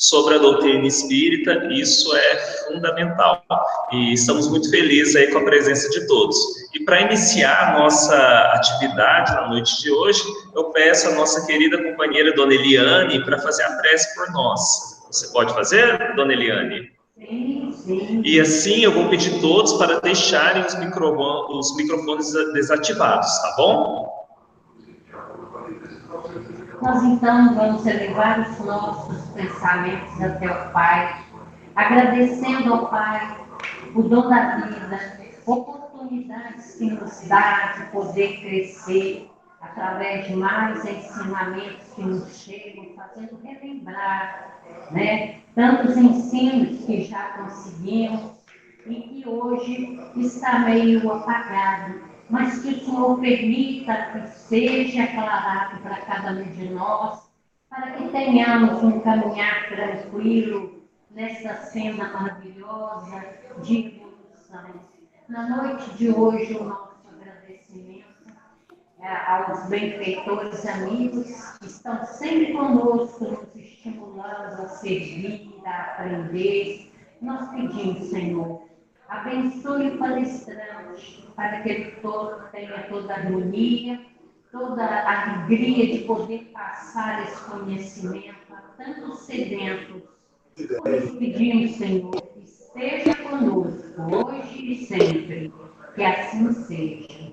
sobre a doutrina espírita, isso é fundamental. E estamos muito felizes aí com a presença de todos. E para iniciar a nossa atividade na noite de hoje, eu peço a nossa querida companheira Dona Eliane para fazer a prece por nós. Você pode fazer, Dona Eliane? Sim, sim. E assim eu vou pedir todos para deixarem os microfones desativados, tá bom? Nós então vamos elevar os nossos pensamentos até o Pai, agradecendo ao Pai o dom da vida, oportunidades que nos dá de poder crescer através de mais ensinamentos que nos chegam, fazendo relembrar, né, tantos ensinos que já conseguimos e que hoje está meio apagado, mas que o Senhor permita que seja aclarado para cada um de nós, para que tenhamos um caminhar tranquilo nessa cena maravilhosa de evolução. Na noite de hoje, o nosso agradecimento aos benfeitores amigos que estão sempre conosco, nos estimulando a servir, a aprender. Nós pedimos, Senhor, abençoe o palestrante, para que ele tenha toda a harmonia, toda a alegria de poder passar esse conhecimento a tantos sedentos. Nós pedimos, Senhor, que esteja conosco, hoje e sempre, que assim seja.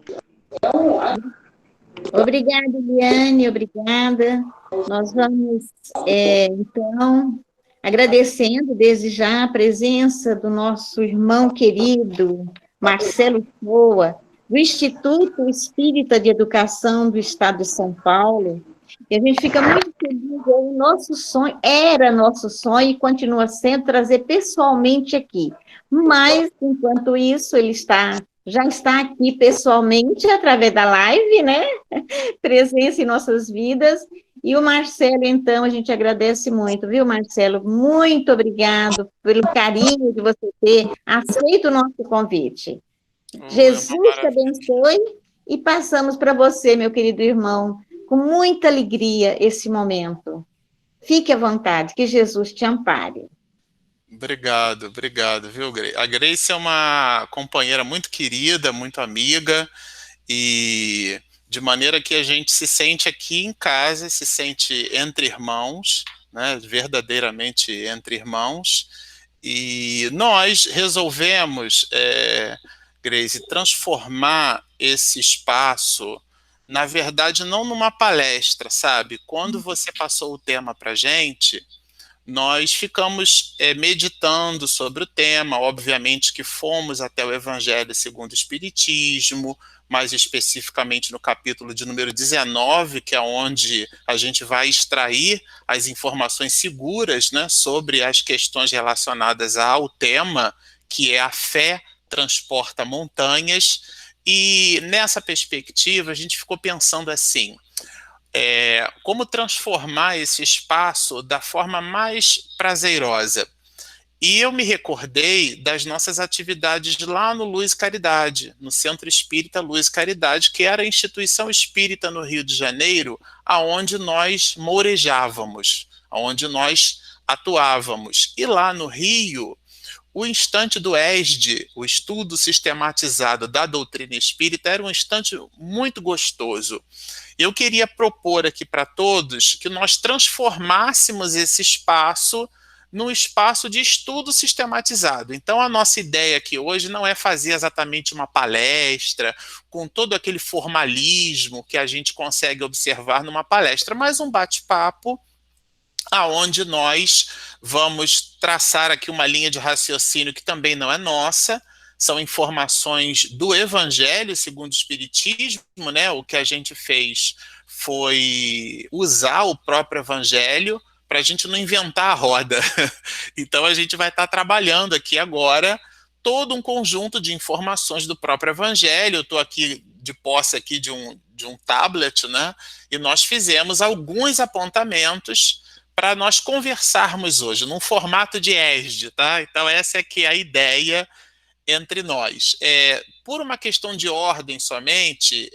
Obrigada, Eliane, obrigada. Nós vamos, então, agradecendo desde já a presença do nosso irmão querido, Marcelo Shoa, do Instituto Espírita de Educação do Estado de São Paulo. E a gente fica muito feliz, o nosso sonho, era nosso sonho e continua sendo trazer pessoalmente aqui. Mas, enquanto isso, ele já está aqui pessoalmente, através da live, né? Presença em nossas vidas. E o Marcelo, então, a gente agradece muito, viu, Marcelo? Muito obrigado pelo carinho de você ter aceito o nosso convite. Jesus te abençoe e passamos para você, meu querido irmão, com muita alegria esse momento. Fique à vontade, que Jesus te ampare. Obrigado, viu, Grace? A Grace é uma companheira muito querida, muito amiga, e de maneira que a gente se sente aqui em casa, se sente entre irmãos, né, verdadeiramente entre irmãos, e nós resolvemos, Grace, transformar esse espaço, na verdade, não numa palestra, sabe? Quando você passou o tema para a gente, nós ficamos meditando sobre o tema, obviamente que fomos até o Evangelho segundo o Espiritismo, mais especificamente no capítulo de número 19, que é onde a gente vai extrair as informações seguras, né, sobre as questões relacionadas ao tema, que é a fé transporta montanhas, e nessa perspectiva a gente ficou pensando assim, como transformar esse espaço da forma mais prazerosa. E eu me recordei das nossas atividades lá no Luz Caridade, no Centro Espírita Luz Caridade, que era a instituição espírita no Rio de Janeiro, aonde nós mourejávamos, aonde nós atuávamos. E lá no Rio, o instante do ESD, o estudo sistematizado da doutrina espírita, era um instante muito gostoso. Eu queria propor aqui para todos que nós transformássemos esse espaço num espaço de estudo sistematizado. Então, a nossa ideia aqui hoje não é fazer exatamente uma palestra com todo aquele formalismo que a gente consegue observar numa palestra, mas um bate-papo aonde nós vamos traçar aqui uma linha de raciocínio que também não é nossa, são informações do Evangelho segundo o Espiritismo, né? O que a gente fez foi usar o próprio Evangelho para a gente não inventar a roda. Então a gente vai estar trabalhando aqui agora todo um conjunto de informações do próprio Evangelho. Eu estou aqui de posse aqui de um tablet, né? E nós fizemos alguns apontamentos para nós conversarmos hoje, num formato de ESD, tá? Então essa é que é a ideia entre nós. Por uma questão de ordem somente,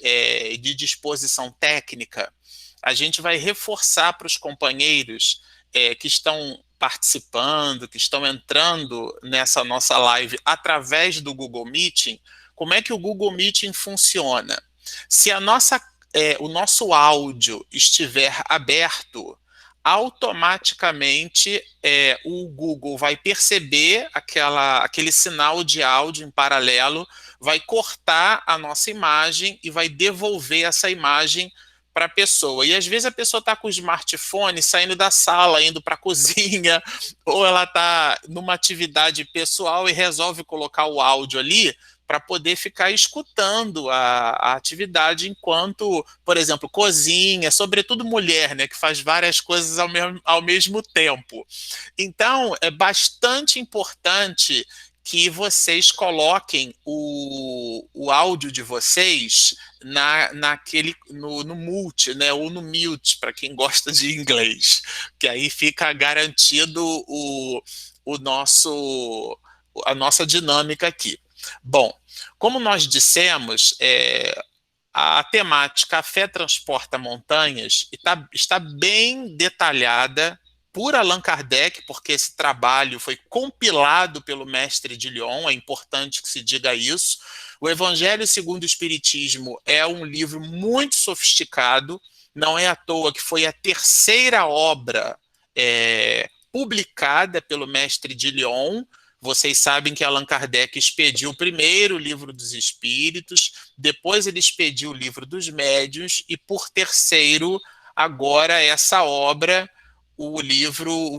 de disposição técnica, a gente vai reforçar para os companheiros que estão participando, que estão entrando nessa nossa live através do Google Meeting, como é que o Google Meeting funciona? Se o nosso áudio estiver aberto, automaticamente o Google vai perceber aquele sinal de áudio em paralelo, vai cortar a nossa imagem e vai devolver essa imagem para a pessoa. E às vezes a pessoa está com o smartphone saindo da sala, indo para a cozinha, ou ela está numa atividade pessoal e resolve colocar o áudio ali para poder ficar escutando a atividade enquanto, por exemplo, cozinha, sobretudo mulher, né, que faz várias coisas ao mesmo tempo. Então, é bastante importante que vocês coloquem o áudio de vocês no mute, né, ou no mute, para quem gosta de inglês, que aí fica garantido a nossa dinâmica aqui. Bom, como nós dissemos, a temática A Fé Transporta Montanhas está bem detalhada por Allan Kardec, porque esse trabalho foi compilado pelo mestre de Lyon, é importante que se diga isso. O Evangelho segundo o Espiritismo é um livro muito sofisticado, não é à toa que foi a terceira obra publicada pelo mestre de Lyon. Vocês sabem que Allan Kardec expediu primeiro o Livro dos Espíritos, depois ele expediu o Livro dos Médiuns, e por terceiro, agora essa obra, o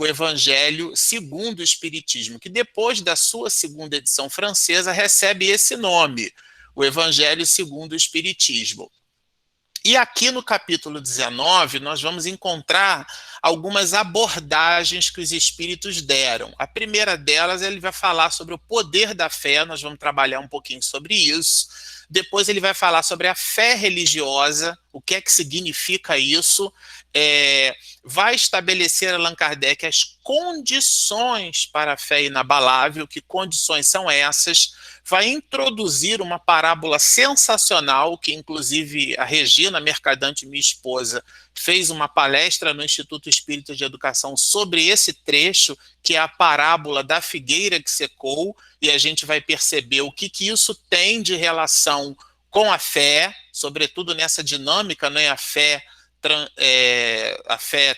Evangelho segundo o Espiritismo, que depois da sua segunda edição francesa recebe esse nome, o Evangelho segundo o Espiritismo. E aqui no capítulo 19, nós vamos encontrar algumas abordagens que os espíritos deram. A primeira delas, ele vai falar sobre o poder da fé, nós vamos trabalhar um pouquinho sobre isso. Depois ele vai falar sobre a fé religiosa, o que é que significa isso. Vai estabelecer Allan Kardec as condições para a fé inabalável. Que condições são essas? Vai introduzir uma parábola sensacional, que inclusive a Regina Mercadante, minha esposa, fez uma palestra no Instituto Espírita de Educação sobre esse trecho, que é a parábola da figueira que secou, e a gente vai perceber o que isso tem de relação com a fé, sobretudo nessa dinâmica, né? A fé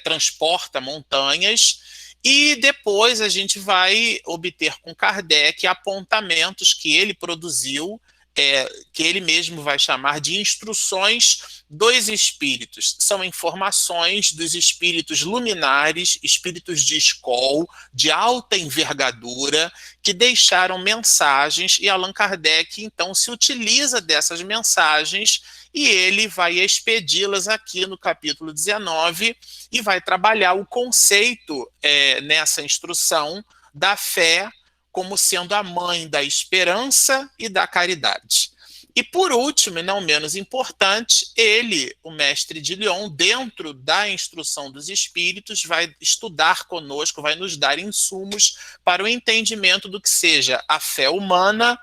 transporta montanhas. E depois a gente vai obter com Kardec apontamentos que ele produziu, que ele mesmo vai chamar de instruções dos espíritos. São informações dos espíritos luminares, espíritos de escola, de alta envergadura, que deixaram mensagens, e Allan Kardec então se utiliza dessas mensagens e ele vai expedi-las aqui no capítulo 19 e vai trabalhar o conceito nessa instrução da fé como sendo a mãe da esperança e da caridade. E por último, e não menos importante, ele, o mestre de Lyon, dentro da instrução dos espíritos, vai estudar conosco, vai nos dar insumos para o entendimento do que seja a fé humana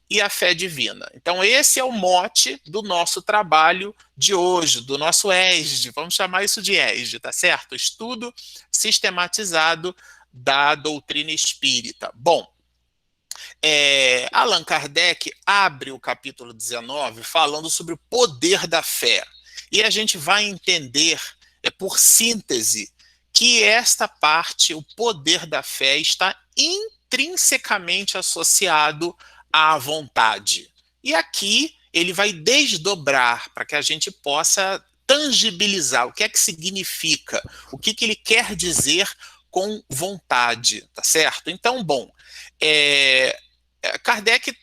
e a fé divina. Então esse é o mote do nosso trabalho de hoje, do nosso ESD, vamos chamar isso de ESD, tá certo? Estudo sistematizado da doutrina espírita. Bom, Allan Kardec abre o capítulo 19 falando sobre o poder da fé. E a gente vai entender, por síntese, que esta parte, o poder da fé, está intrinsecamente associado à vontade. E aqui ele vai desdobrar para que a gente possa tangibilizar o que é que significa, o que ele quer dizer com vontade, tá certo? Então, bom, Kardec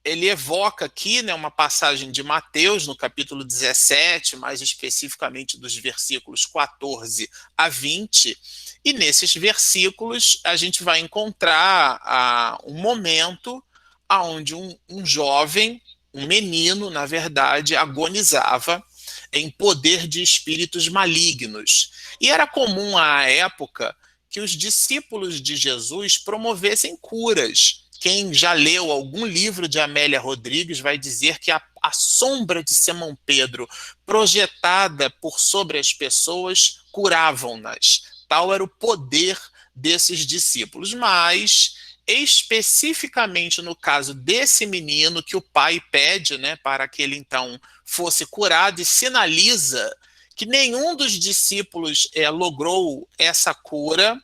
ele evoca aqui, né, uma passagem de Mateus, no capítulo 17, mais especificamente dos versículos 14 a 20, e nesses versículos a gente vai encontrar um momento onde um jovem, um menino, na verdade, agonizava em poder de espíritos malignos. E era comum à época que os discípulos de Jesus promovessem curas. Quem já leu algum livro de Amélia Rodrigues vai dizer que a sombra de Simão Pedro projetada por sobre as pessoas curavam-nas. Tal era o poder desses discípulos, mas especificamente no caso desse menino que o pai pede, né, para que ele então fosse curado, e sinaliza que nenhum dos discípulos logrou essa cura,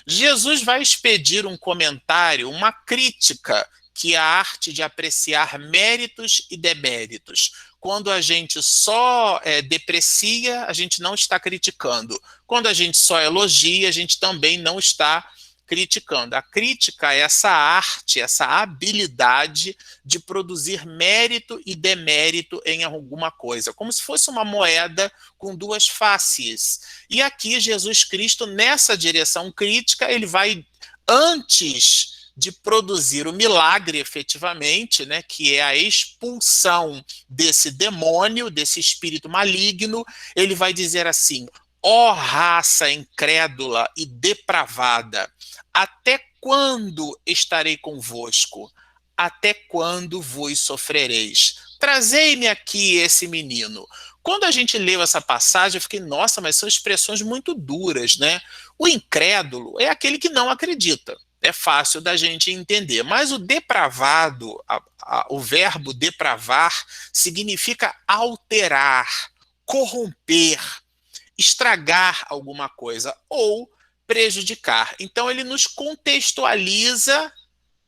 Jesus vai expedir um comentário, uma crítica, que é a arte de apreciar méritos e deméritos. Quando a gente só deprecia, a gente não está criticando. Quando a gente só elogia, a gente também não está criticando. A crítica é essa arte, essa habilidade de produzir mérito e demérito em alguma coisa, como se fosse uma moeda com duas faces. E aqui Jesus Cristo, nessa direção crítica, ele vai, antes de produzir o milagre efetivamente, né, que é a expulsão desse demônio, desse espírito maligno, ele vai dizer assim: ó raça incrédula e depravada, até quando estarei convosco? Até quando vos sofrereis? Trazei-me aqui esse menino. Quando a gente leu essa passagem, eu fiquei, nossa, mas são expressões muito duras, né? O incrédulo é aquele que não acredita. É fácil da gente entender. Mas o depravado, o verbo depravar, significa alterar, corromper, estragar alguma coisa ou prejudicar. Então ele nos contextualiza,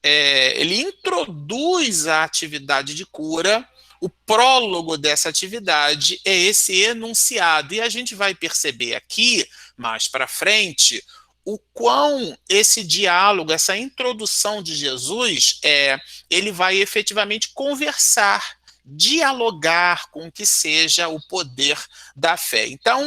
ele introduz a atividade de cura. O prólogo dessa atividade é esse enunciado, e a gente vai perceber aqui, mais para frente, o quão esse diálogo, essa introdução de Jesus, ele vai efetivamente conversar, dialogar com o que seja o poder da fé. Então,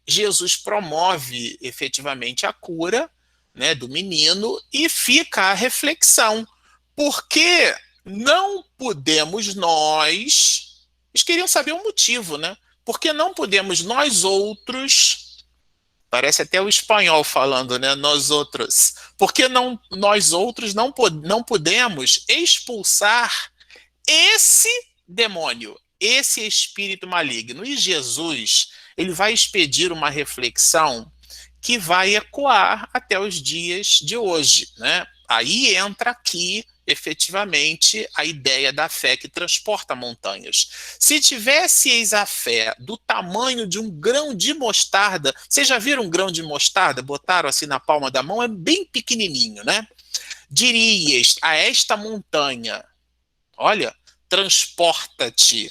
Jesus promove efetivamente a cura, né, do menino, e fica a reflexão. Por que não podemos nós... Eles queriam saber o motivo, né? Por que não podemos nós outros... Parece até o espanhol falando, né? Nós outros. Por que não, nós outros não podemos expulsar esse demônio, esse espírito maligno? E Jesus, ele vai expedir uma reflexão que vai ecoar até os dias de hoje, né? Aí entra aqui, efetivamente, a ideia da fé que transporta montanhas. Se tivesseis a fé do tamanho de um grão de mostarda, vocês já viram um grão de mostarda? Botaram assim na palma da mão, é bem pequenininho, né? Dirias a esta montanha, olha, transporta-te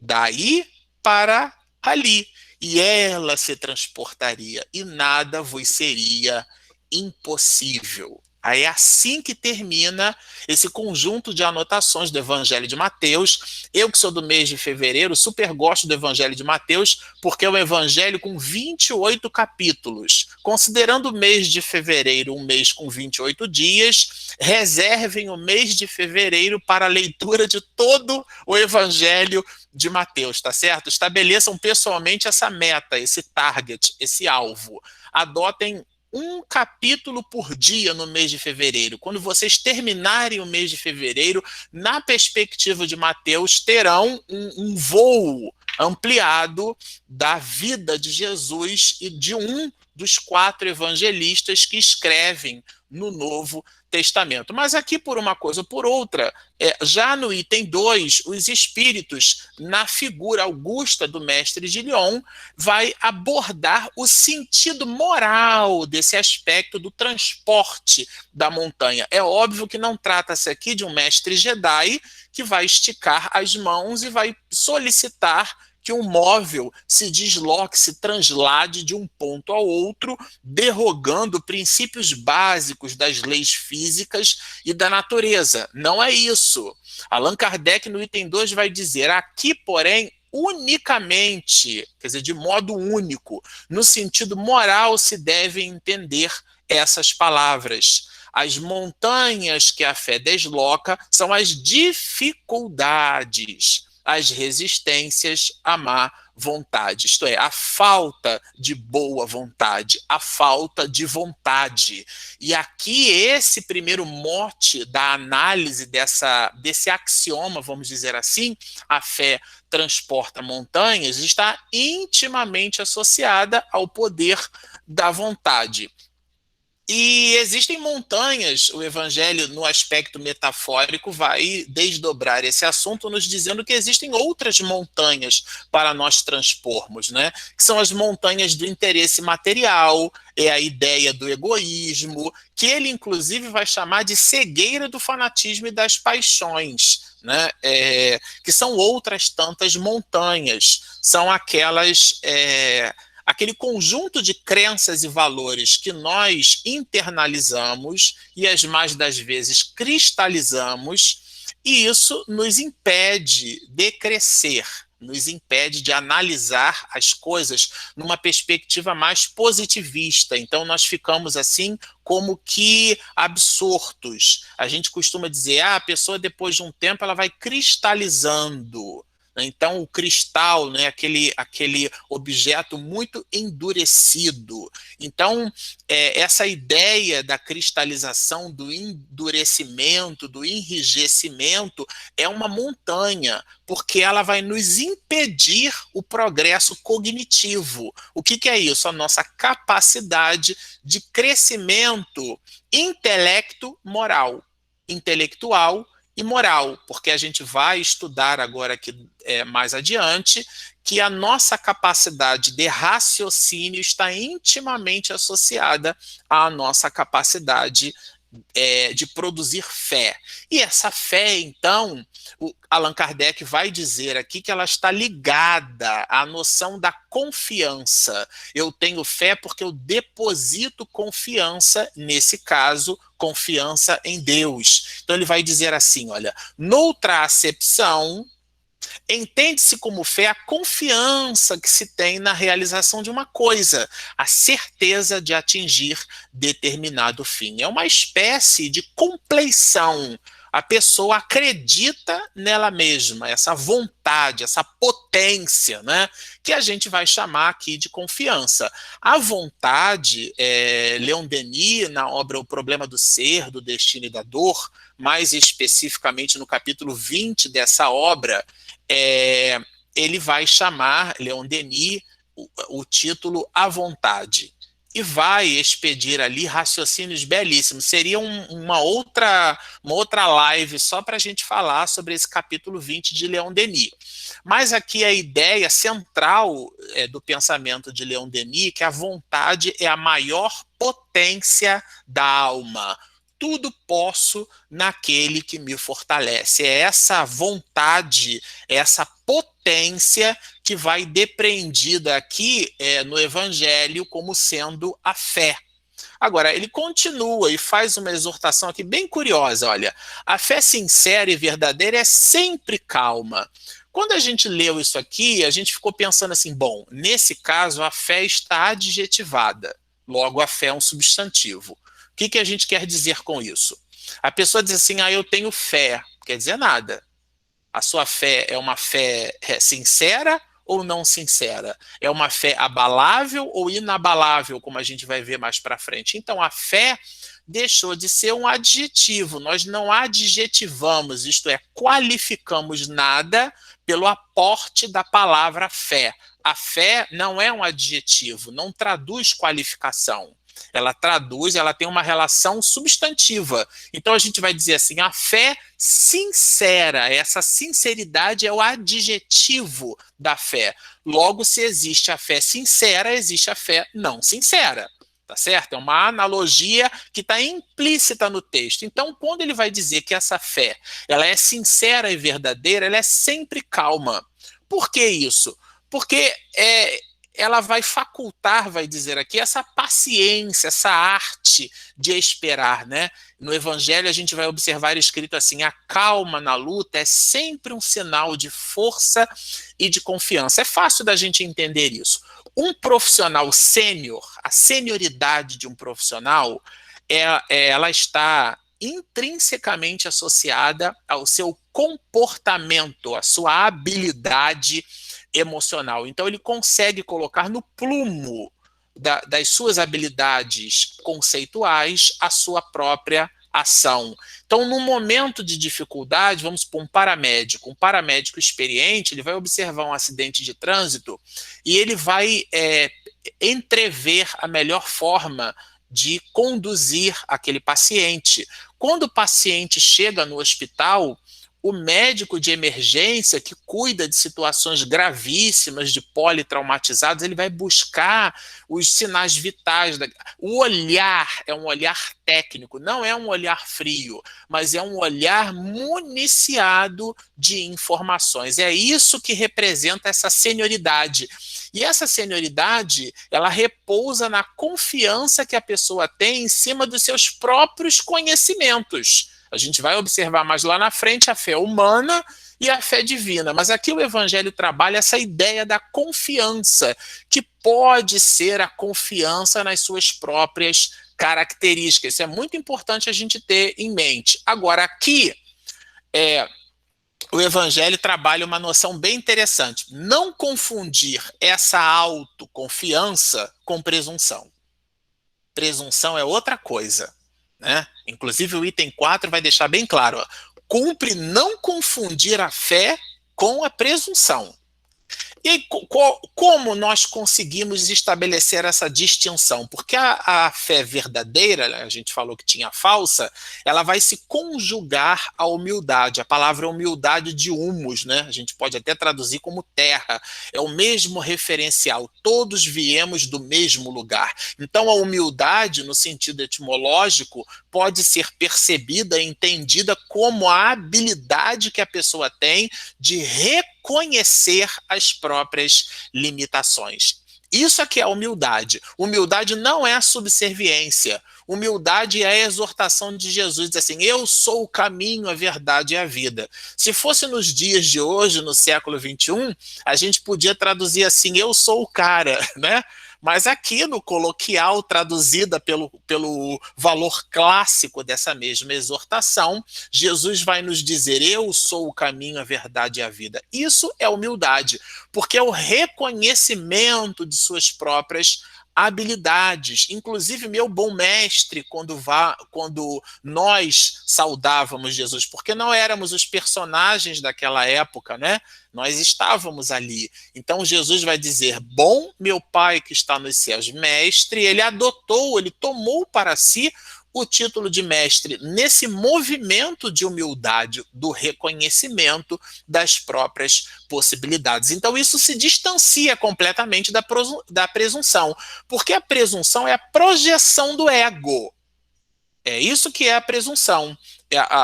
daí para ali, e ela se transportaria, e nada vos seria impossível. Aí é assim que termina esse conjunto de anotações do Evangelho de Mateus. Eu, que sou do mês de fevereiro, super gosto do Evangelho de Mateus, porque é um evangelho com 28 capítulos. Considerando o mês de fevereiro um mês com 28 dias, reservem o mês de fevereiro para a leitura de todo o Evangelho de Mateus, tá certo? Estabeleçam pessoalmente essa meta, esse target, esse alvo. Adotem um capítulo por dia no mês de fevereiro. Quando vocês terminarem o mês de fevereiro, na perspectiva de Mateus, terão um voo ampliado da vida de Jesus e de um dos 4 evangelistas que escrevem no Novo Testamento. Mas aqui, por uma coisa ou por outra, já no item 2, os espíritos, na figura augusta do mestre de Lyon, vai abordar o sentido moral desse aspecto do transporte da montanha. É óbvio que não trata-se aqui de um mestre Jedi que vai esticar as mãos e vai solicitar que um móvel se desloque, se translade de um ponto ao outro, derrogando princípios básicos das leis físicas e da natureza. Não é isso. Allan Kardec, no item 2, vai dizer: aqui, porém, unicamente, quer dizer, de modo único, no sentido moral, se devem entender essas palavras. As montanhas que a fé desloca são as dificuldades, as resistências à má vontade, isto é, a falta de boa vontade, a falta de vontade. E aqui esse primeiro mote da análise desse axioma, vamos dizer assim, a fé transporta montanhas, está intimamente associada ao poder da vontade. E existem montanhas, o Evangelho, no aspecto metafórico, vai desdobrar esse assunto, nos dizendo que existem outras montanhas para nós transpormos, né? Que são as montanhas do interesse material, é a ideia do egoísmo, que ele, inclusive, vai chamar de cegueira do fanatismo e das paixões, né? Que são outras tantas montanhas, são aquelas. Aquele conjunto de crenças e valores que nós internalizamos e as mais das vezes cristalizamos, e isso nos impede de crescer, nos impede de analisar as coisas numa perspectiva mais positivista. Então nós ficamos assim como que absortos. A gente costuma dizer, a pessoa depois de um tempo ela vai cristalizando. Então, o cristal, né, aquele objeto muito endurecido. Então, essa ideia da cristalização, do endurecimento, do enrijecimento, é uma montanha, porque ela vai nos impedir o progresso cognitivo. O que é isso? A nossa capacidade de crescimento intelectual e moral, porque a gente vai estudar agora aqui mais adiante que a nossa capacidade de raciocínio está intimamente associada à nossa capacidade de produzir fé. E essa fé, então, o Allan Kardec vai dizer aqui que ela está ligada à noção da confiança. Eu tenho fé porque eu deposito confiança, nesse caso, confiança em Deus. Então ele vai dizer assim, olha, noutra acepção, entende-se como fé a confiança que se tem na realização de uma coisa, a certeza de atingir determinado fim. É uma espécie de compleição. A pessoa acredita nela mesma, essa vontade, essa potência, né, que a gente vai chamar aqui de confiança. A vontade, Leon Denis, na obra O Problema do Ser, do Destino e da Dor, mais especificamente no capítulo 20 dessa obra, ele vai chamar, Leon Denis, o título A Vontade, e vai expedir ali raciocínios belíssimos. Seria uma outra live só para a gente falar sobre esse capítulo 20 de Leon Denis. Mas aqui a ideia central do pensamento de Leon Denis, que a vontade é a maior potência da alma. Tudo posso naquele que me fortalece. É essa vontade, essa potência que vai depreendida aqui no Evangelho como sendo a fé. Agora, ele continua e faz uma exortação aqui bem curiosa. Olha, a fé sincera e verdadeira é sempre calma. Quando a gente leu isso aqui, a gente ficou pensando assim, bom, nesse caso a fé está adjetivada. Logo, a fé é um substantivo. O que a gente quer dizer com isso? A pessoa diz assim, eu tenho fé. Não quer dizer nada. A sua fé é uma fé sincera ou não sincera? É uma fé abalável ou inabalável, como a gente vai ver mais para frente? Então, a fé deixou de ser um adjetivo. Nós não adjetivamos, isto é, qualificamos nada pelo aporte da palavra fé. A fé não é um adjetivo, não traduz qualificação. Ela traduz, ela tem uma relação substantiva. Então a gente vai dizer assim, a fé sincera, essa sinceridade é o adjetivo da fé. Logo, se existe a fé sincera, existe a fé não sincera. Tá certo? É uma analogia que está implícita no texto. Então, quando ele vai dizer que essa fé ela é sincera e verdadeira, ela é sempre calma. Por que isso? Porque ela vai facultar, vai dizer aqui, essa paciência, essa arte de esperar, né? No Evangelho a gente vai observar escrito assim, a calma na luta é sempre um sinal de força e de confiança. É fácil da gente entender isso. Um profissional sênior, a senioridade de um profissional, ela está intrinsecamente associada ao seu comportamento, à sua habilidade emocional. Então ele consegue colocar no plumo das suas habilidades conceituais a sua própria ação. Então, num momento de dificuldade, vamos para um paramédico experiente, ele vai observar um acidente de trânsito e ele vai entrever a melhor forma de conduzir aquele paciente. Quando o paciente chega no hospital, o médico de emergência que cuida de situações gravíssimas de politraumatizados, ele vai buscar os sinais vitais. O olhar é um olhar técnico, não é um olhar frio, mas é um olhar municiado de informações. É isso que representa essa senioridade. E essa senioridade, ela repousa na confiança que a pessoa tem em cima dos seus próprios conhecimentos. A gente vai observar mais lá na frente a fé humana e a fé divina. Mas aqui o Evangelho trabalha essa ideia da confiança, que pode ser a confiança nas suas próprias características. Isso é muito importante a gente ter em mente. Agora, aqui, o Evangelho trabalha uma noção bem interessante. Não confundir essa autoconfiança com presunção. Presunção é outra coisa, né? Inclusive o item 4 vai deixar bem claro, ó, cumpre não confundir a fé com a presunção. E aí, como nós conseguimos estabelecer essa distinção? Porque a fé verdadeira, a gente falou que tinha falsa, ela vai se conjugar à humildade. A palavra humildade de humus, né? A gente pode até traduzir como terra. É o mesmo referencial. Todos viemos do mesmo lugar. Então, a humildade, no sentido etimológico, pode ser percebida e entendida como a habilidade que a pessoa tem de reconhecer as próprias limitações. Isso aqui é a humildade. Humildade não é a subserviência. Humildade é a exortação de Jesus, diz assim, eu sou o caminho, a verdade e a vida. Se fosse nos dias de hoje, no século XXI, a gente podia traduzir assim, eu sou o cara, né? Mas aqui no coloquial, traduzida pelo valor clássico dessa mesma exortação, Jesus vai nos dizer, eu sou o caminho, a verdade e a vida. Isso é humildade, porque é o reconhecimento de suas próprias habilidades. Inclusive, meu bom mestre, quando nós saudávamos Jesus, porque não éramos os personagens daquela época, né? Nós estávamos ali. Então, Jesus vai dizer, bom meu Pai que está nos céus, mestre, ele adotou, ele tomou para si o título de mestre nesse movimento de humildade, do reconhecimento das próprias possibilidades. Então, isso se distancia completamente da presunção, porque a presunção é a projeção do ego. É isso que é a presunção.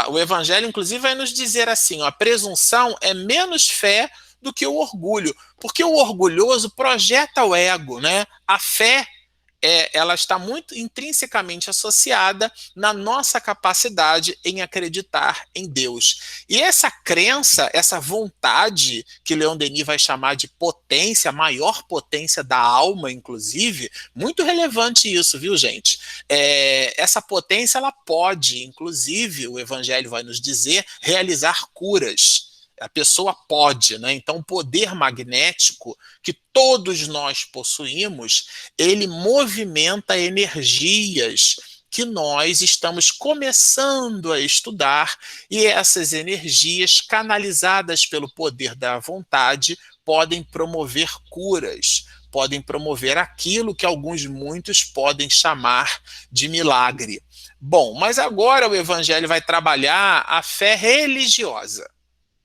O Evangelho, inclusive, vai nos dizer assim, ó, a presunção é menos fé do que o orgulho, porque o orgulhoso projeta o ego, né? A fé, ela está muito intrinsecamente associada na nossa capacidade em acreditar em Deus. E essa crença, essa vontade, que Leon Denis vai chamar de potência, a maior potência da alma, inclusive, muito relevante isso, viu, gente? Essa potência, ela pode, inclusive, o Evangelho vai nos dizer, realizar curas. A pessoa pode, né? Então, o poder magnético que todos nós possuímos, ele movimenta energias que nós estamos começando a estudar, e essas energias, canalizadas pelo poder da vontade, podem promover curas, podem promover aquilo que muitos podem chamar de milagre. Bom, mas agora o Evangelho vai trabalhar a fé religiosa,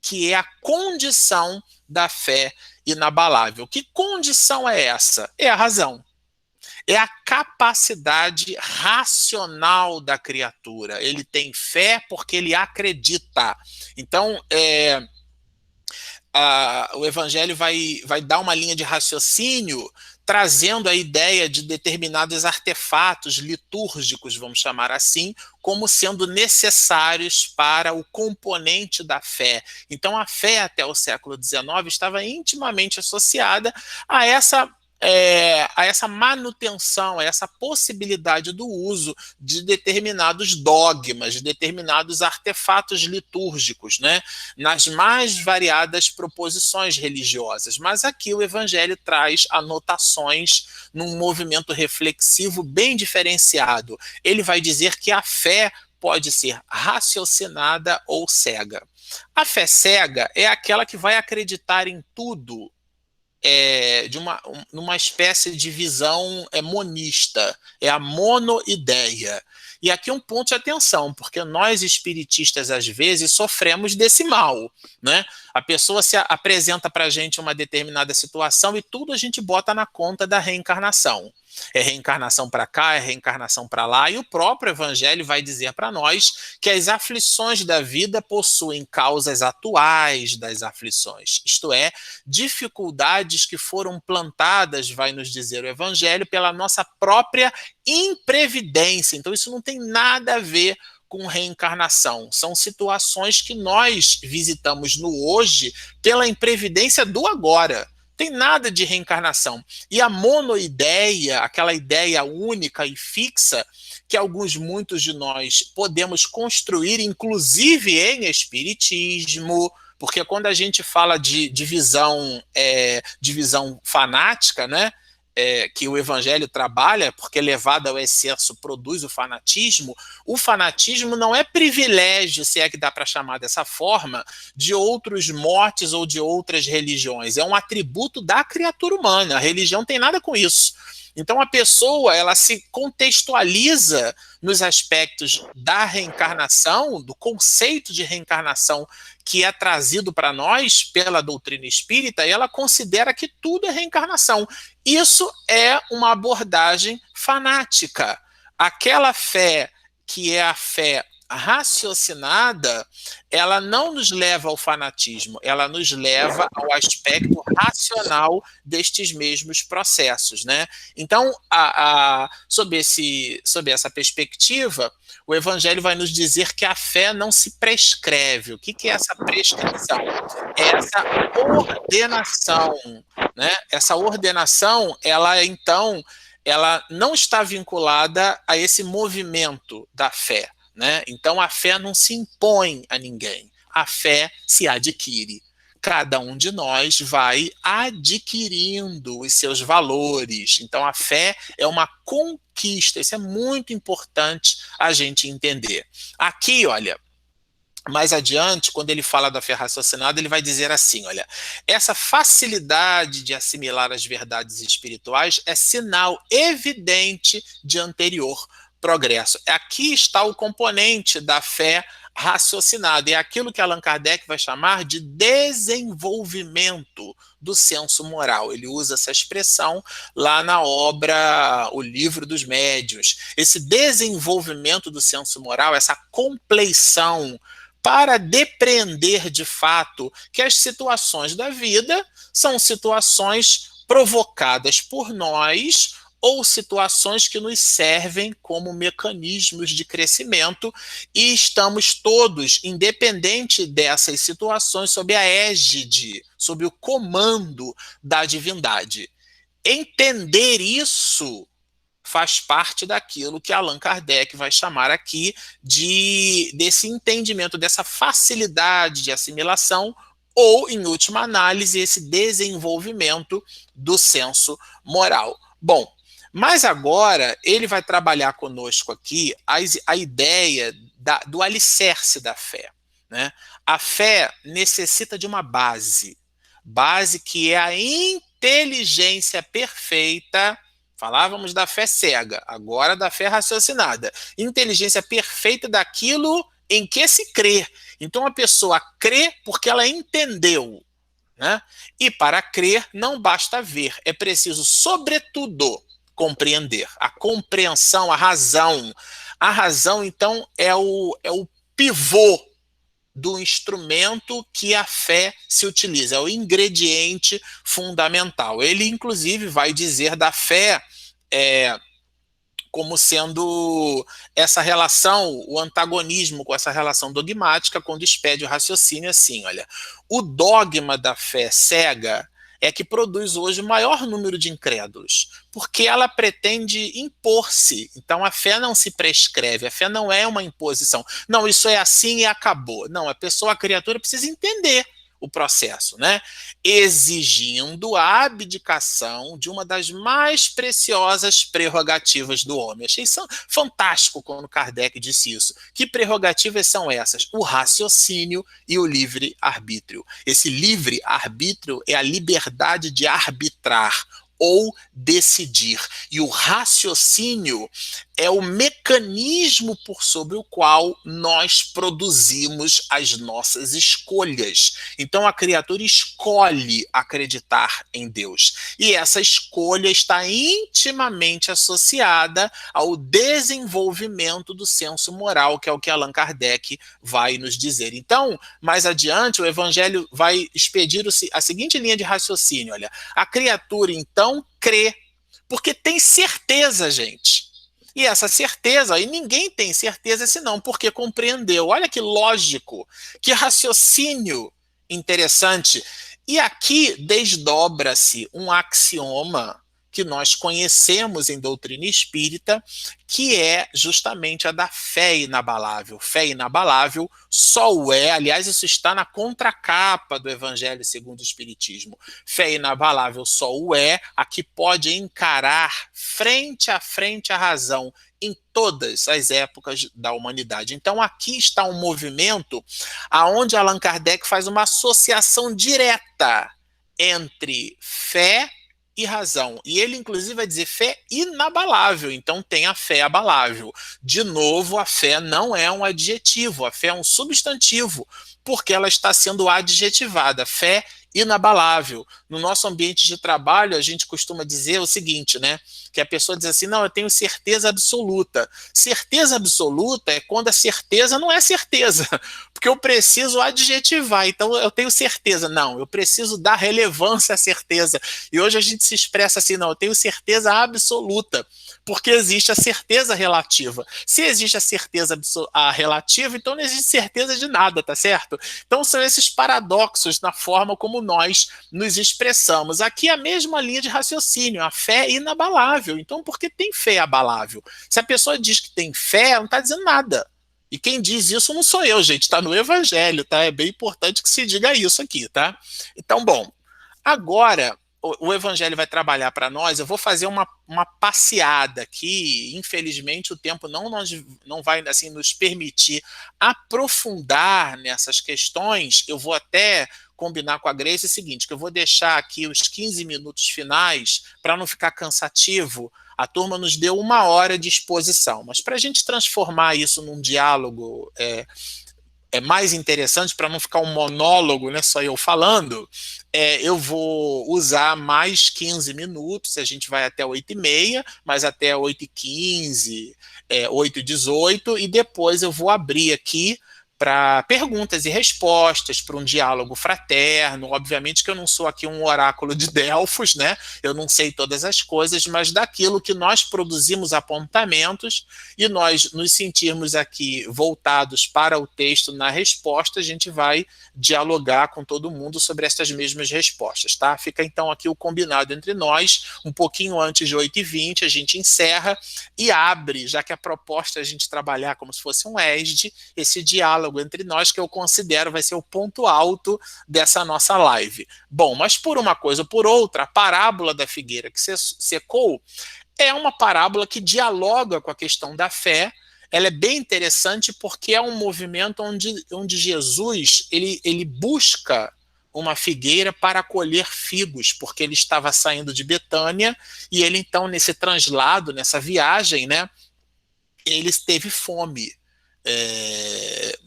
que é a condição da fé inabalável. Que condição é essa? É a razão. É a capacidade racional da criatura. Ele tem fé porque ele acredita. Então, o Evangelho vai dar uma linha de raciocínio trazendo a ideia de determinados artefatos litúrgicos, vamos chamar assim, como sendo necessários para o componente da fé. Então, a fé até o século XIX estava intimamente associada a essa manutenção, a essa possibilidade do uso de determinados dogmas, de determinados artefatos litúrgicos, né, nas mais variadas proposições religiosas. Mas aqui o Evangelho traz anotações num movimento reflexivo bem diferenciado. Ele vai dizer que a fé pode ser raciocinada ou cega. A fé cega é aquela que vai acreditar em tudo numa espécie de visão monista, é a monoideia. E aqui um ponto de atenção, porque nós espiritistas às vezes sofremos desse mal, né? A pessoa se apresenta para a gente uma determinada situação e tudo a gente bota na conta da reencarnação. É reencarnação para cá, é reencarnação para lá, e o próprio Evangelho vai dizer para nós que as aflições da vida possuem causas atuais das aflições, isto é, dificuldades que foram plantadas, vai nos dizer o Evangelho, pela nossa própria imprevidência. Então isso não tem nada a ver com reencarnação. São situações que nós visitamos no hoje pela imprevidência do agora. Tem nada de reencarnação. E a monoideia, aquela ideia única e fixa, que muitos de nós podemos construir, inclusive em espiritismo, porque quando a gente fala de divisão fanática, né, que o Evangelho trabalha, porque levado ao excesso produz o fanatismo não é privilégio, se é que dá para chamar dessa forma, de outros mortes ou de outras religiões, é um atributo da criatura humana, a religião tem nada com isso. Então a pessoa, ela se contextualiza nos aspectos da reencarnação, do conceito de reencarnação que é trazido para nós pela doutrina espírita, e ela considera que tudo é reencarnação. Isso é uma abordagem fanática. Aquela fé que é a fé raciocinada, ela não nos leva ao fanatismo, ela nos leva ao aspecto racional destes mesmos processos, né? Então, sob essa perspectiva, o Evangelho vai nos dizer que a fé não se prescreve. O que é essa prescrição? É essa ordenação, né? Essa ordenação, ela não está vinculada a esse movimento da fé, né? Então a fé não se impõe a ninguém, a fé se adquire. Cada um de nós vai adquirindo os seus valores. Então a fé é uma conquista, isso é muito importante a gente entender. Aqui, olha, mais adiante, quando ele fala da fé raciocinada, ele vai dizer assim, olha, essa facilidade de assimilar as verdades espirituais é sinal evidente de anterior progresso. Aqui está o componente da fé raciocinada, é aquilo que Allan Kardec vai chamar de desenvolvimento do senso moral. Ele usa essa expressão lá na obra O Livro dos Médiuns. Esse desenvolvimento do senso moral, essa compleição para depreender de fato que as situações da vida são situações provocadas por nós ou situações que nos servem como mecanismos de crescimento e estamos todos, independente dessas situações, sob a égide, sob o comando da divindade. Entender isso faz parte daquilo que Allan Kardec vai chamar aqui desse entendimento, dessa facilidade de assimilação ou, em última análise, esse desenvolvimento do senso moral. Bom, mas agora ele vai trabalhar conosco aqui a ideia do alicerce da fé, né? A fé necessita de uma base que é a inteligência perfeita. Falávamos da fé cega, agora da fé raciocinada. Inteligência perfeita daquilo em que se crê. Então a pessoa crê porque ela entendeu, né? E para crer não basta ver, é preciso, sobretudo, compreender. A compreensão, a razão. A razão, então, é o pivô do instrumento que a fé se utiliza, é o ingrediente fundamental. Ele, inclusive, vai dizer da fé como sendo essa relação, o antagonismo com essa relação dogmática, quando expede o raciocínio assim, olha, o dogma da fé cega é que produz hoje o maior número de incrédulos, porque ela pretende impor-se. Então a fé não se prescreve, a fé não é uma imposição. Não, isso é assim e acabou. Não, a criatura precisa entender o processo, né? Exigindo a abdicação de uma das mais preciosas prerrogativas do homem. Achei isso fantástico quando Kardec disse isso. Que prerrogativas são essas? O raciocínio e o livre-arbítrio. Esse livre-arbítrio é a liberdade de arbitrar ou decidir. E o raciocínio é o mecanismo por sobre o qual nós produzimos as nossas escolhas. Então a criatura escolhe acreditar em Deus. E essa escolha está intimamente associada ao desenvolvimento do senso moral, que é o que Allan Kardec vai nos dizer. Então, mais adiante, o Evangelho vai expedir a seguinte linha de raciocínio. Olha, a criatura, então, crê, porque tem certeza, gente. E essa certeza, e ninguém tem certeza senão porque compreendeu. Olha que lógico, que raciocínio interessante. E aqui desdobra-se um axioma que nós conhecemos em doutrina espírita, que é justamente a da fé inabalável. Fé inabalável só o é, aliás, isso está na contracapa do Evangelho segundo o Espiritismo. Fé inabalável só o é a que pode encarar frente a frente a razão em todas as épocas da humanidade. Então aqui está um movimento aonde Allan Kardec faz uma associação direta entre fé e razão. E ele, inclusive, vai dizer fé inabalável. Então, tem a fé abalável. De novo, a fé não é um adjetivo, a fé é um substantivo, porque ela está sendo adjetivada. Fé inabalável. No nosso ambiente de trabalho, a gente costuma dizer o seguinte, né? Que a pessoa diz assim, não, eu tenho certeza absoluta. Certeza absoluta é quando a certeza não é certeza, porque eu preciso adjetivar, então eu tenho certeza. Não, eu preciso dar relevância à certeza. E hoje a gente se expressa assim, não, eu tenho certeza absoluta, porque existe a certeza relativa. Se existe a certeza relativa, então não existe certeza de nada, tá certo? Então são esses paradoxos na forma como nós nos expressamos. Aqui a mesma linha de raciocínio, a fé é inabalável. Então por que tem fé abalável? Se a pessoa diz que tem fé, ela não está dizendo nada. E quem diz isso não sou eu, gente, está no Evangelho, tá? É bem importante que se diga isso aqui, tá? Então, bom, agora o Evangelho vai trabalhar para nós, eu vou fazer uma passeada aqui, infelizmente o tempo não vai assim, nos permitir aprofundar nessas questões, eu vou até combinar com a Grace o seguinte, que eu vou deixar aqui os 15 minutos finais para não ficar cansativo. A turma nos deu 1 hora de exposição, mas para a gente transformar isso num diálogo mais interessante, para não ficar um monólogo, né, só eu falando, eu vou usar mais 15 minutos, a gente vai até 8h30, mas até 8h15, 8h18, e depois eu vou abrir aqui para perguntas e respostas, para um diálogo fraterno. Obviamente que eu não sou aqui um oráculo de Delfos, né? Eu não sei todas as coisas, mas daquilo que nós produzimos apontamentos e nós nos sentirmos aqui voltados para o texto na resposta, a gente vai dialogar com todo mundo sobre essas mesmas respostas, tá? Fica então aqui o combinado entre nós, um pouquinho antes de 8h20, a gente encerra e abre, já que a proposta é a gente trabalhar como se fosse um ESD, esse diálogo entre nós, que eu considero vai ser o ponto alto dessa nossa live. Bom, mas por uma coisa ou por outra, a parábola da figueira que secou é uma parábola que dialoga com a questão da fé. Ela é bem interessante porque é um movimento onde Jesus ele busca uma figueira para colher figos, porque ele estava saindo de Betânia e ele então, nesse translado, nessa viagem, né, ele teve fome.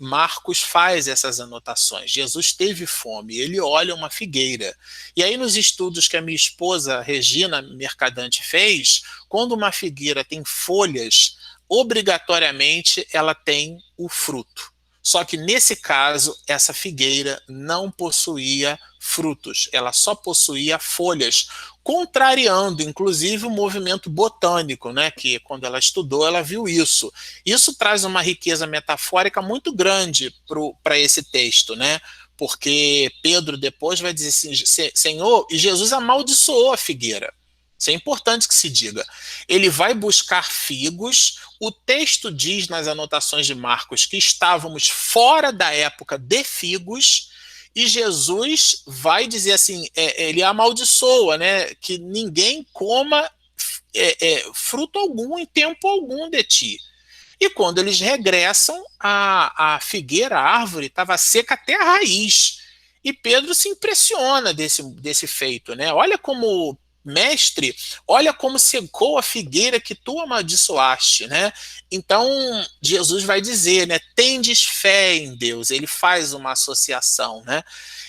Marcos faz essas anotações. Jesus teve fome, ele olha uma figueira. E aí nos estudos que a minha esposa Regina Mercadante fez, quando uma figueira tem folhas, obrigatoriamente ela tem o fruto. Só que nesse caso, essa figueira não possuía frutos, ela só possuía folhas, contrariando, inclusive, o movimento botânico, né, que quando ela estudou, ela viu isso. Isso traz uma riqueza metafórica muito grande para esse texto, né, porque Pedro depois vai dizer assim, Senhor, e Jesus amaldiçoou a figueira. Isso é importante que se diga. Ele vai buscar figos. O texto diz nas anotações de Marcos que estávamos fora da época de figos, E Jesus vai dizer assim, ele amaldiçoa, né, que ninguém coma fruto algum em tempo algum de ti. E quando eles regressam, a figueira, a árvore, estava seca até a raiz. E Pedro se impressiona desse feito, né? Olha como, mestre, olha como secou a figueira que tu amaldiçoaste, né? Então, Jesus vai dizer, né? Tendes fé em Deus. Ele faz uma associação, né?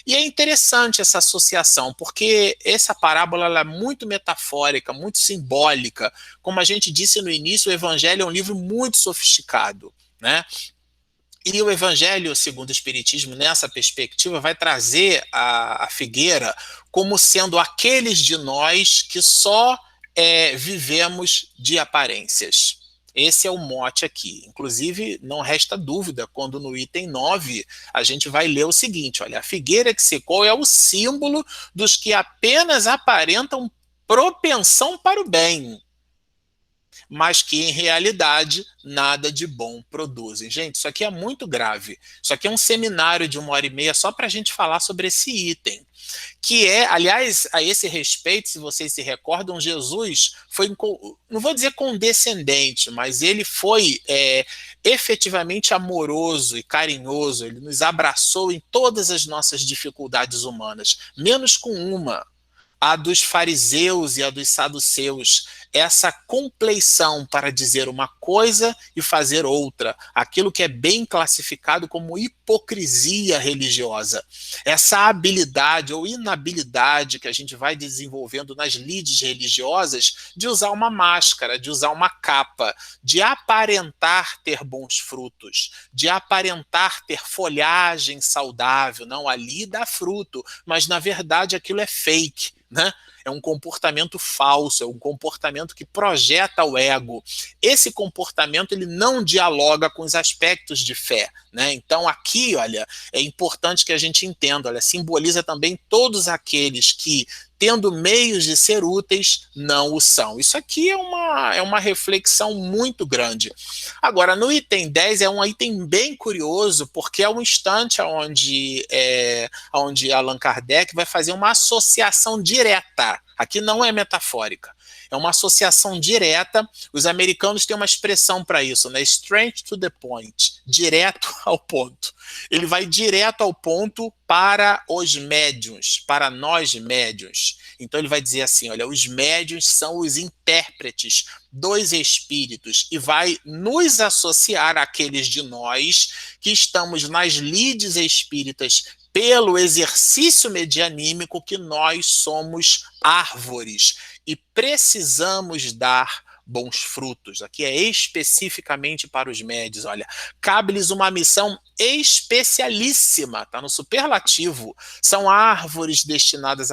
E é interessante essa associação, porque essa parábola ela é muito metafórica, muito simbólica. Como a gente disse no início, o Evangelho é um livro muito sofisticado, né? E o Evangelho, segundo o Espiritismo, nessa perspectiva, vai trazer a figueira como sendo aqueles de nós que só vivemos de aparências. Esse é o mote aqui. Inclusive, não resta dúvida, quando no item 9 a gente vai ler o seguinte, olha, a figueira que secou é o símbolo dos que apenas aparentam propensão para o bem, mas que em realidade nada de bom produzem. Gente, isso aqui é muito grave. Isso aqui é um seminário de 1h30 só para a gente falar sobre esse item. Que é, aliás, a esse respeito, se vocês se recordam, Jesus foi, não vou dizer condescendente, mas ele foi efetivamente amoroso e carinhoso, ele nos abraçou em todas as nossas dificuldades humanas, menos com uma, a dos fariseus e a dos saduceus, essa compleição para dizer uma coisa e fazer outra, aquilo que é bem classificado como hipocrisia religiosa, essa habilidade ou inabilidade que a gente vai desenvolvendo nas lides religiosas de usar uma máscara, de usar uma capa, de aparentar ter bons frutos, de aparentar ter folhagem saudável, não, ali dá fruto, mas na verdade aquilo é fake, né? É um comportamento falso, é um comportamento que projeta o ego. Esse comportamento ele não dialoga com os aspectos de fé, né? Então aqui, olha, é importante que a gente entenda, olha, simboliza também todos aqueles que, tendo meios de ser úteis, não o são. Isso aqui é uma reflexão muito grande. Agora, no item 10 é um item bem curioso, porque é um instante onde Allan Kardec vai fazer uma associação direta. Aqui não é metafórica. É uma associação direta. Os americanos têm uma expressão para isso, né? Straight to the point, direto ao ponto. Ele vai direto ao ponto para os médiuns, para nós médiuns. Então ele vai dizer assim, olha, os médiuns são os intérpretes dos espíritos e vai nos associar àqueles de nós que estamos nas lides espíritas pelo exercício medianímico, que nós somos árvores e precisamos dar bons frutos. Aqui é especificamente para os médios, olha, cabe-lhes uma missão especialíssima, está no superlativo, são árvores destinadas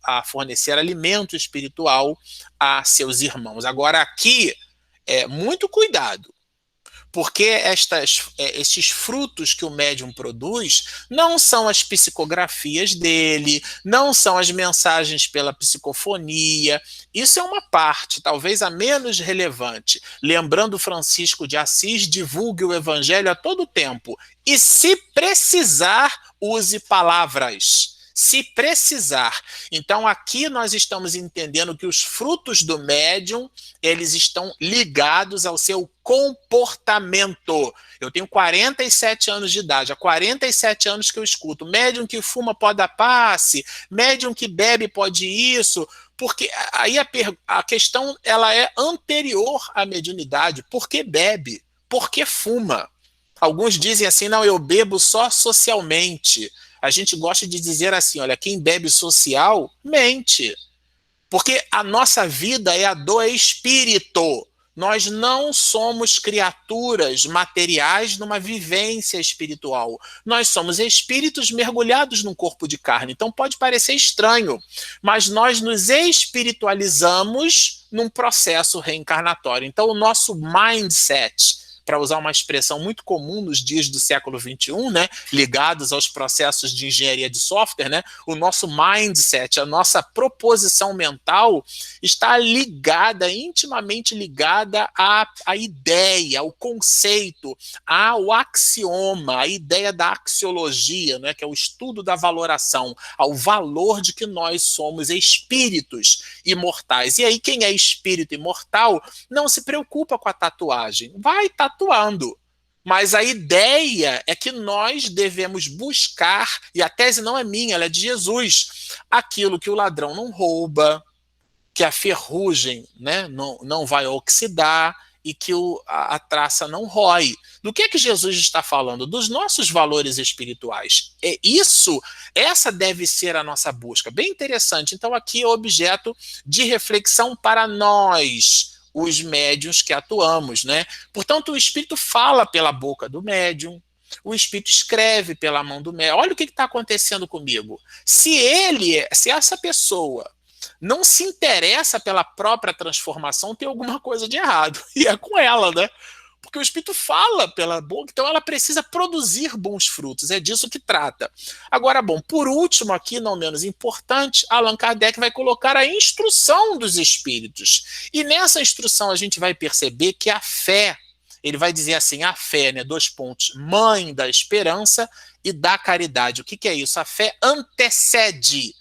a fornecer alimento espiritual a seus irmãos. Agora aqui, muito cuidado, porque esses frutos que o médium produz não são as psicografias dele, não são as mensagens pela psicofonia. Isso é uma parte, talvez a menos relevante. Lembrando, Francisco de Assis, divulgue o evangelho a todo tempo. E se precisar, use palavras. Se precisar. Então aqui nós estamos entendendo que os frutos do médium, eles estão ligados ao seu comportamento. Eu tenho 47 anos de idade, há 47 anos que eu escuto, médium que fuma pode dar passe, médium que bebe pode isso, porque aí a questão ela é anterior à mediunidade. Por que bebe? Por que fuma? Alguns dizem assim, não, eu bebo só socialmente. A gente gosta de dizer assim, olha, quem bebe social, mente. Porque a nossa vida é a do espírito. Nós não somos criaturas materiais numa vivência espiritual. Nós somos espíritos mergulhados num corpo de carne. Então pode parecer estranho, mas nós nos espiritualizamos num processo reencarnatório. Então o nosso mindset, para usar uma expressão muito comum nos dias do século XXI, né, ligados aos processos de engenharia de software, né, o nosso mindset, a nossa proposição mental está ligada, intimamente ligada à ideia, ao conceito, ao axioma, a ideia da axiologia, né, que é o estudo da valoração, ao valor de que nós somos espíritos imortais. E aí, quem é espírito imortal não se preocupa com a tatuagem, vai tatuando. Mas a ideia é que nós devemos buscar, e a tese não é minha, ela é de Jesus, aquilo que o ladrão não rouba, que a ferrugem, né, não vai oxidar e que a traça não rói. Do que Jesus está falando? Dos nossos valores espirituais. Essa deve ser a nossa busca. Bem interessante. Então aqui é objeto de reflexão para nós, os médiuns que atuamos, né? Portanto, o Espírito fala pela boca do médium, o Espírito escreve pela mão do médium. Olha o que está acontecendo comigo. Se essa pessoa não se interessa pela própria transformação, tem alguma coisa de errado. E é com ela, né? Porque o Espírito fala pela boca, então ela precisa produzir bons frutos. É disso que trata. Agora, bom, por último aqui, não menos importante, Allan Kardec vai colocar a instrução dos espíritos. E nessa instrução a gente vai perceber que a fé, ele vai dizer assim, a fé, né, 2 pontos, mãe da esperança e da caridade. O que é isso? A fé antecede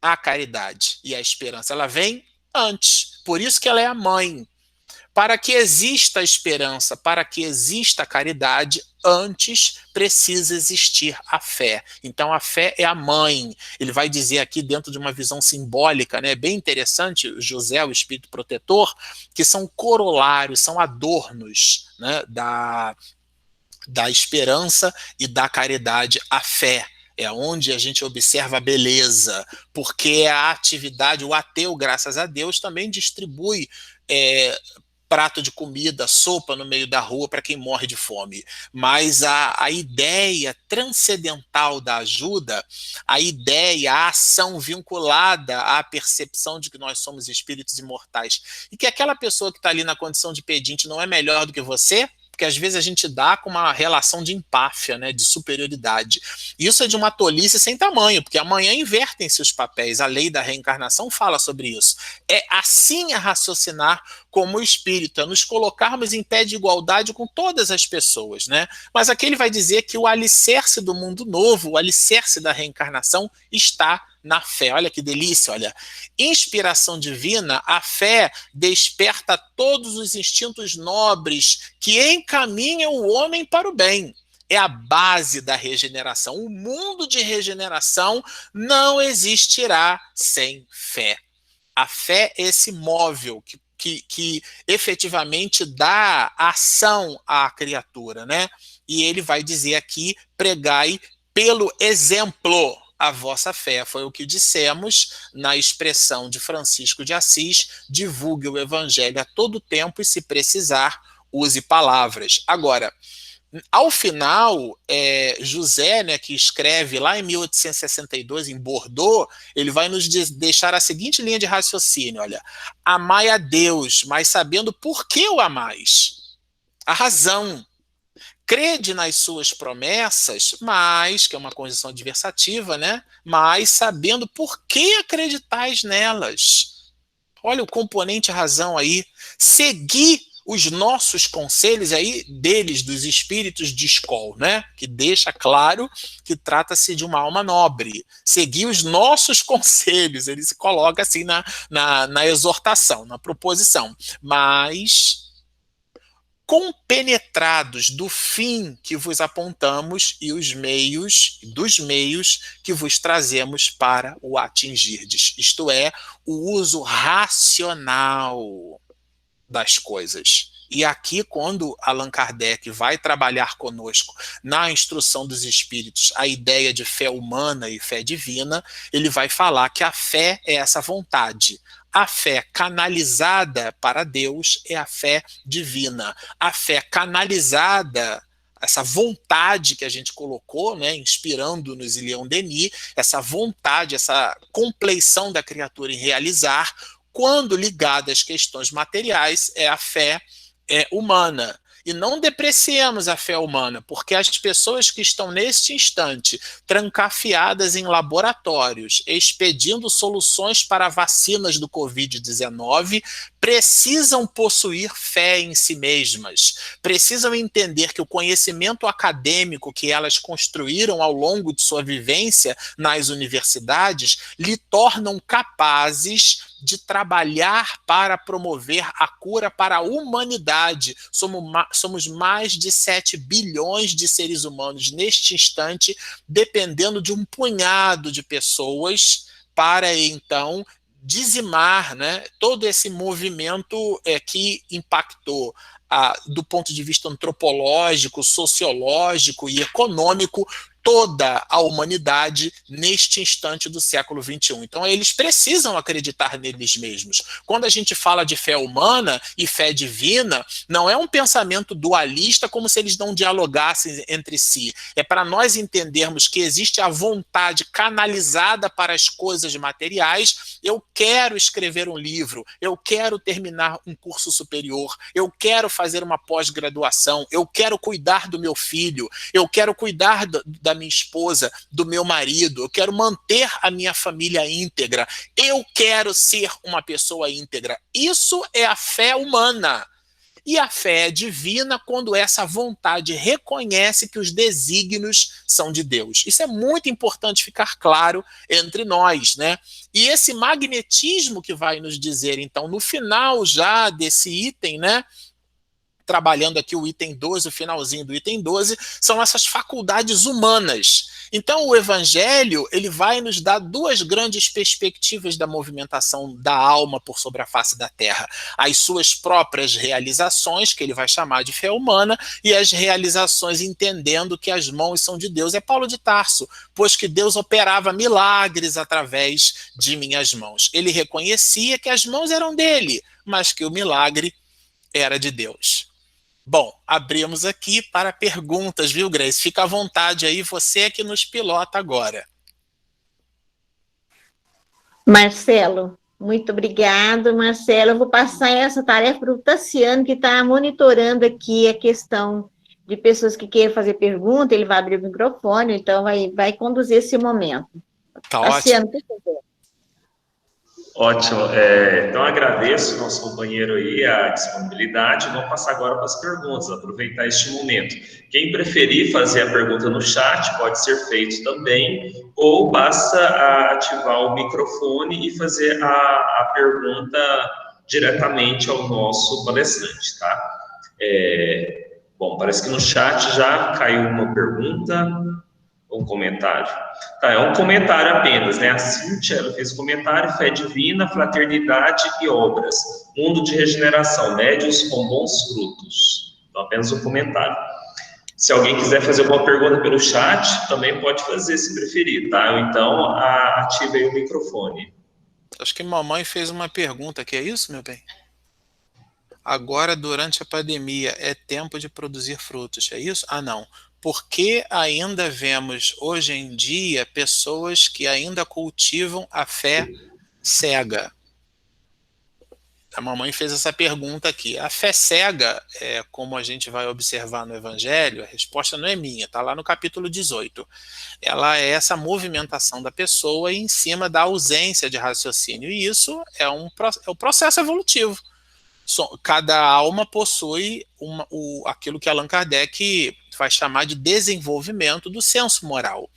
a caridade e a esperança. Ela vem antes. Por isso que ela é a mãe. Para que exista a esperança, para que exista a caridade, antes precisa existir a fé. Então a fé é a mãe. Ele vai dizer aqui dentro de uma visão simbólica, né, bem interessante, José, o espírito protetor, que são corolários, são adornos, né, da esperança e da caridade, a fé. É onde a gente observa a beleza, porque a atividade, o ateu, graças a Deus, também distribui prato de comida, sopa no meio da rua para quem morre de fome. Mas a ideia transcendental da ajuda, a ideia, a ação vinculada à percepção de que nós somos espíritos imortais e que aquela pessoa que está ali na condição de pedinte não é melhor do que você, porque às vezes a gente dá com uma relação de empáfia, né, de superioridade. Isso é de uma tolice sem tamanho, porque amanhã invertem-se os papéis. A lei da reencarnação fala sobre isso. É assim a raciocinar como o espírito, é nos colocarmos em pé de igualdade com todas as pessoas, né? Mas aqui ele vai dizer que o alicerce do mundo novo, o alicerce da reencarnação está na fé. Olha que delícia, olha. Inspiração divina, a fé desperta todos os instintos nobres que encaminham o homem para o bem. É a base da regeneração. O mundo de regeneração não existirá sem fé. A fé é esse móvel que efetivamente dá ação à criatura, né? E ele vai dizer aqui, pregai pelo exemplo a vossa fé. Foi o que dissemos na expressão de Francisco de Assis, divulgue o evangelho a todo tempo e, se precisar, use palavras. Agora, ao final, José, né, que escreve lá em 1862 em Bordeaux, ele vai nos deixar a seguinte linha de raciocínio, olha, amai a Deus, mas sabendo por que o amais. A razão. Crede nas suas promessas, mas, que é uma condição adversativa, né? Mas sabendo por que acreditais nelas. Olha o componente razão aí. Seguir os nossos conselhos aí deles, dos espíritos de Skol, né? Que deixa claro que trata-se de uma alma nobre. Seguir os nossos conselhos, ele se coloca assim na exortação, na proposição. Mas compenetrados do fim que vos apontamos e dos meios que vos trazemos para o atingirdes. Isto é, o uso racional das coisas. E aqui, quando Allan Kardec vai trabalhar conosco na instrução dos espíritos a ideia de fé humana e fé divina, ele vai falar que a fé é essa vontade. A fé canalizada para Deus é a fé divina. A fé canalizada, essa vontade que a gente colocou, né, inspirando-nos em Leon Denis, essa vontade, essa compleição da criatura em realizar, quando ligada às questões materiais, é a fé humana. E não depreciemos a fé humana, porque as pessoas que estão neste instante trancafiadas em laboratórios, expedindo soluções para vacinas do Covid-19, precisam possuir fé em si mesmas, precisam entender que o conhecimento acadêmico que elas construíram ao longo de sua vivência nas universidades lhe tornam capazes de trabalhar para promover a cura para a humanidade. Somos mais de 7 bilhões de seres humanos neste instante, dependendo de um punhado de pessoas para, então, dizimar, né, todo esse movimento que impactou do ponto de vista antropológico, sociológico e econômico toda a humanidade neste instante do século XXI. Então, eles precisam acreditar neles mesmos. Quando a gente fala de fé humana e fé divina, não é um pensamento dualista como se eles não dialogassem entre si. É para nós entendermos que existe a vontade canalizada para as coisas materiais. Eu quero escrever um livro, eu quero terminar um curso superior, eu quero fazer uma pós-graduação, eu quero cuidar do meu filho, eu quero cuidar da minha esposa, do meu marido, eu quero manter a minha família íntegra, eu quero ser uma pessoa íntegra. Isso é a fé humana. E a fé é divina quando essa vontade reconhece que os desígnios são de Deus. Isso é muito importante ficar claro entre nós, né? E esse magnetismo que vai nos dizer, então, no final já desse item, né? Trabalhando aqui o item 12, o finalzinho do item 12, são essas faculdades humanas. Então, o Evangelho ele vai nos dar duas grandes perspectivas da movimentação da alma por sobre a face da Terra. As suas próprias realizações, que ele vai chamar de fé humana, e as realizações entendendo que as mãos são de Deus. É Paulo de Tarso, pois que Deus operava milagres através de minhas mãos. Ele reconhecia que as mãos eram dele, mas que o milagre era de Deus. Bom, abrimos aqui para perguntas, viu, Grace? Fica à vontade aí, você é que nos pilota agora. Marcelo, muito obrigado, Marcelo. Eu vou passar essa tarefa para o Tassiano, que está monitorando aqui a questão de pessoas que queiram fazer pergunta, ele vai abrir o microfone, então vai conduzir esse momento. Tá Tassiano, ótimo. por favor. Ótimo. Então, agradeço ao nosso companheiro aí a disponibilidade. Vamos passar agora para as perguntas, aproveitar este momento. Quem preferir fazer a pergunta no chat, pode ser feito também, ou basta ativar o microfone e fazer a pergunta diretamente ao nosso palestrante, tá? Bom, parece que no chat já caiu uma pergunta. Um comentário. Tá, é um comentário apenas, né? A Cíntia, ela fez um comentário: fé divina, fraternidade e obras. Mundo de regeneração, médios com bons frutos. Então, apenas um comentário. Se alguém quiser fazer alguma pergunta pelo chat, também pode fazer, se preferir, tá? Ou então, ative aí o microfone. Acho que mamãe fez uma pergunta, que é isso, meu bem? Agora, durante a pandemia, é tempo de produzir frutos, é isso? Ah, não. Por que ainda vemos, hoje em dia, pessoas que ainda cultivam a fé cega? A mamãe fez essa pergunta aqui. A fé cega, como a gente vai observar no Evangelho, a resposta não é minha, está lá no capítulo 18. Ela é essa movimentação da pessoa em cima da ausência de raciocínio. E isso é o processo evolutivo. Cada alma possui aquilo que Allan Kardec vai chamar de desenvolvimento do senso moral.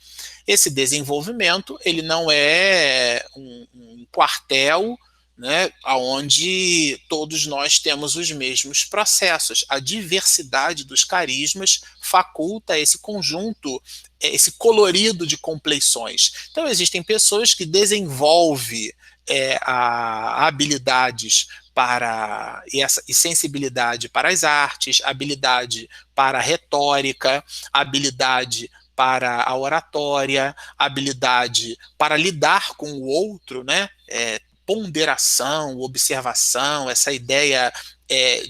Esse desenvolvimento ele não é um quartel, né, onde todos nós temos os mesmos processos. A diversidade dos carismas faculta esse conjunto, esse colorido de compleições. Então, existem pessoas que desenvolvem habilidades e sensibilidade para as artes, habilidade para a retórica, habilidade para a oratória, habilidade para lidar com o outro, né? Ponderação, observação, essa ideia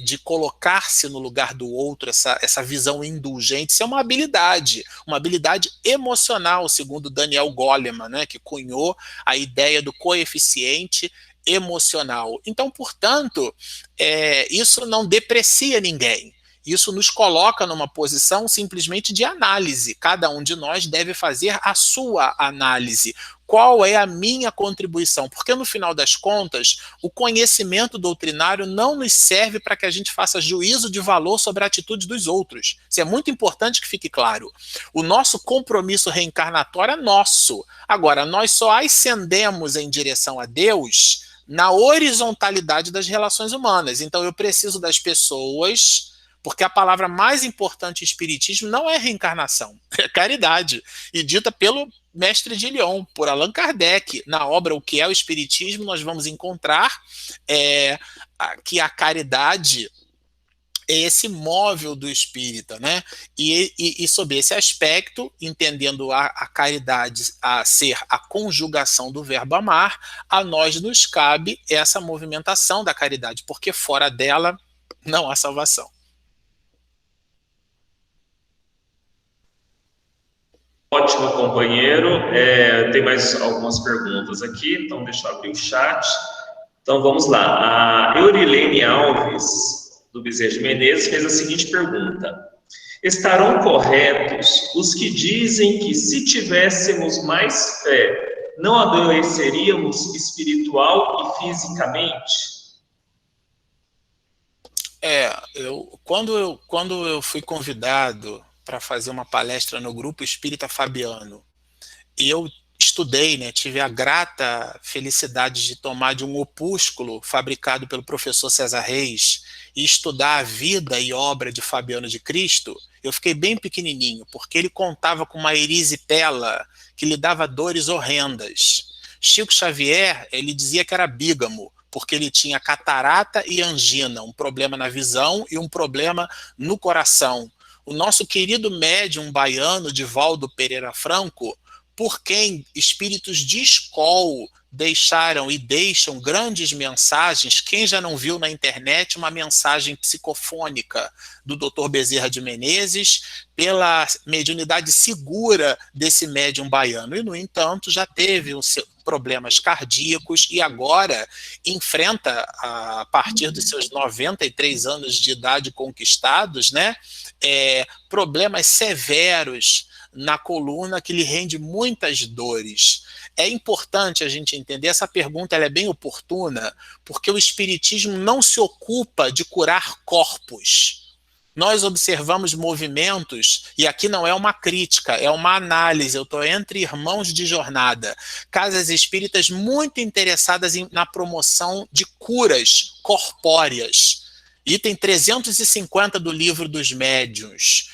de colocar-se no lugar do outro, essa visão indulgente, isso é uma habilidade emocional, segundo Daniel Goleman, né, que cunhou a ideia do coeficiente emocional. Então, portanto, isso não deprecia ninguém. Isso nos coloca numa posição simplesmente de análise. Cada um de nós deve fazer a sua análise. Qual é a minha contribuição? Porque, no final das contas, o conhecimento doutrinário não nos serve para que a gente faça juízo de valor sobre a atitude dos outros. Isso é muito importante que fique claro. O nosso compromisso reencarnatório é nosso. Agora, nós só ascendemos em direção a Deus na horizontalidade das relações humanas. Então, eu preciso das pessoas, porque a palavra mais importante em espiritismo não é reencarnação, é caridade. E dita pelo mestre de Lyon, por Allan Kardec, na obra O que é o Espiritismo, nós vamos encontrar que a caridade é esse móvel do espírita, né? E sob esse aspecto, entendendo a caridade a ser a conjugação do verbo amar, a nós nos cabe essa movimentação da caridade, porque fora dela não há salvação. Ótimo, companheiro. Tem mais algumas perguntas aqui, então deixa eu abrir o chat. Então vamos lá. A Eurilene Alves, do Bezerra de Menezes, fez a seguinte pergunta: estarão corretos os que dizem que se tivéssemos mais fé, não adoeceríamos espiritual e fisicamente? Quando eu fui convidado para fazer uma palestra no Grupo Espírita Fabiano, eu estudei, né, tive a grata felicidade de tomar de um opúsculo fabricado pelo professor César Reis e estudar a vida e obra de Fabiano de Cristo. Eu fiquei bem pequenininho, porque ele contava com uma erisipela que lhe dava dores horrendas. Chico Xavier, ele dizia que era bígamo, porque ele tinha catarata e angina, um problema na visão e um problema no coração. O nosso querido médium baiano, Divaldo Pereira Franco, por quem espíritos de escol deixaram e deixam grandes mensagens. Quem já não viu na internet uma mensagem psicofônica do Dr. Bezerra de Menezes, pela mediunidade segura desse médium baiano? E, no entanto, já teve problemas cardíacos e agora enfrenta, a partir dos seus 93 anos de idade conquistados, né, problemas severos na coluna que lhe rende muitas dores. É importante a gente entender, essa pergunta ela é bem oportuna, porque o espiritismo não se ocupa de curar corpos. Nós observamos movimentos, e aqui não é uma crítica, é uma análise, eu estou entre irmãos de jornada, casas espíritas muito interessadas na promoção de curas corpóreas. Item 350 do Livro dos Médiuns.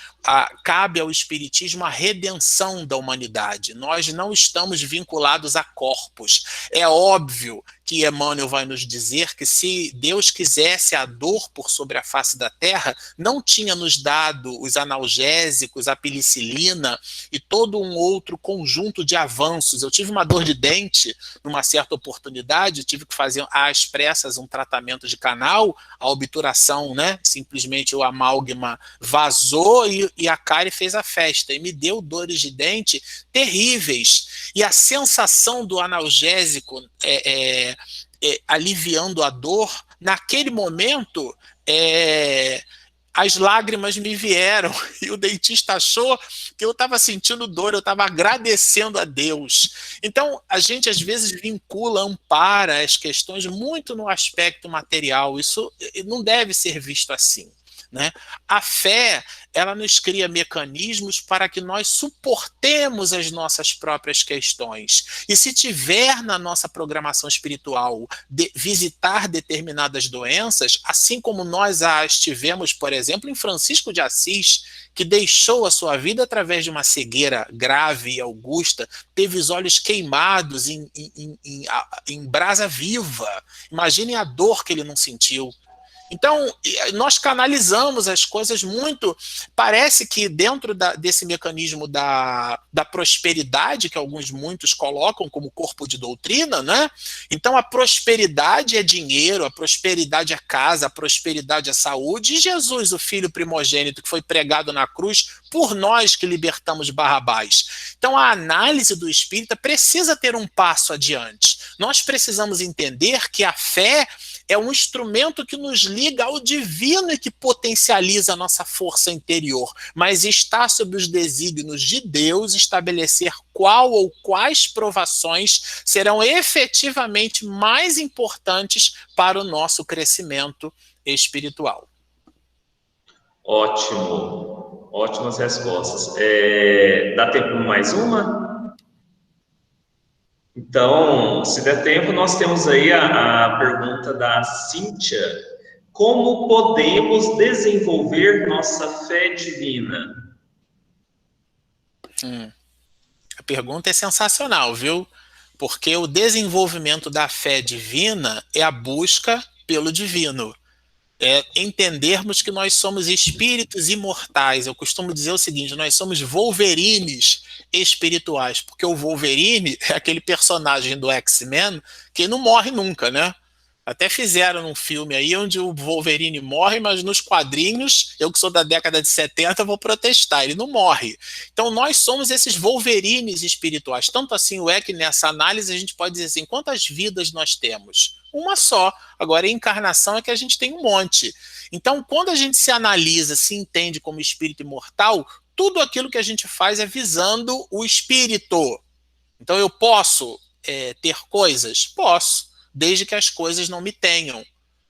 Cabe ao espiritismo a redenção da humanidade. Nós não estamos vinculados a corpos. É óbvio que Emmanuel vai nos dizer que se Deus quisesse a dor por sobre a face da terra, não tinha nos dado os analgésicos, a penicilina e todo um outro conjunto de avanços. Eu tive uma dor de dente numa certa oportunidade, tive que fazer às pressas um tratamento de canal, a obturação, né? Simplesmente o amálgama vazou e a cárie fez a festa, e me deu dores de dente terríveis. E a sensação do analgésico aliviando a dor, naquele momento, as lágrimas me vieram, e o dentista achou que eu estava sentindo dor, eu estava agradecendo a Deus. Então, a gente às vezes vincula, ampara as questões muito no aspecto material. Isso não deve ser visto assim, né? A fé, ela nos cria mecanismos para que nós suportemos as nossas próprias questões. E se tiver na nossa programação espiritual visitar determinadas doenças, assim como nós as tivemos, por exemplo, em Francisco de Assis, que deixou a sua vida através de uma cegueira grave e augusta, teve os olhos queimados em brasa viva. Imaginem a dor que ele não sentiu. Então, nós canalizamos as coisas muito... Parece que dentro desse mecanismo da prosperidade, que muitos colocam como corpo de doutrina, né? Então, a prosperidade é dinheiro, a prosperidade é casa, a prosperidade é saúde. E Jesus, o Filho primogênito, que foi pregado na cruz por nós que libertamos Barrabás. Então, a análise do espírita precisa ter um passo adiante. Nós precisamos entender que a fé é um instrumento que nos liga ao divino e que potencializa a nossa força interior, mas está sob os desígnios de Deus estabelecer qual ou quais provações serão efetivamente mais importantes para o nosso crescimento espiritual. Ótimo, ótimas respostas. Dá tempo para mais uma? Então, se der tempo, nós temos aí a pergunta da Cíntia. Como podemos desenvolver nossa fé divina? A pergunta é sensacional, viu? Porque o desenvolvimento da fé divina é a busca pelo divino. É entendermos que nós somos espíritos imortais. Eu costumo dizer o seguinte, nós somos Wolverines espirituais, porque o Wolverine é aquele personagem do X-Men que não morre nunca, né? Até fizeram um filme aí onde o Wolverine morre, mas nos quadrinhos, eu que sou da década de 70, vou protestar, ele não morre. Então nós somos esses Wolverines espirituais. Tanto assim é que nessa análise a gente pode dizer assim, quantas vidas nós temos? Uma só. Agora, a encarnação é que a gente tem um monte. Então, quando a gente se analisa, se entende como espírito imortal, tudo aquilo que a gente faz é visando o espírito. Então, eu posso ter coisas? Posso, desde que as coisas não me tenham.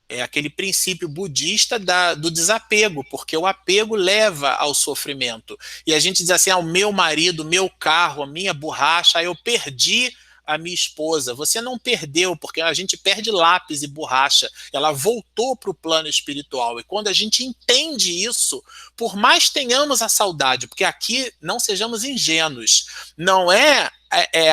É aquele princípio budista do desapego, porque o apego leva ao sofrimento. E a gente diz assim, o meu marido, meu carro, a minha borracha, eu perdi a minha esposa. Você não perdeu, porque a gente perde lápis e borracha. Ela voltou para o plano espiritual. E quando a gente entende isso, por mais tenhamos a saudade, porque aqui não sejamos ingênuos, não é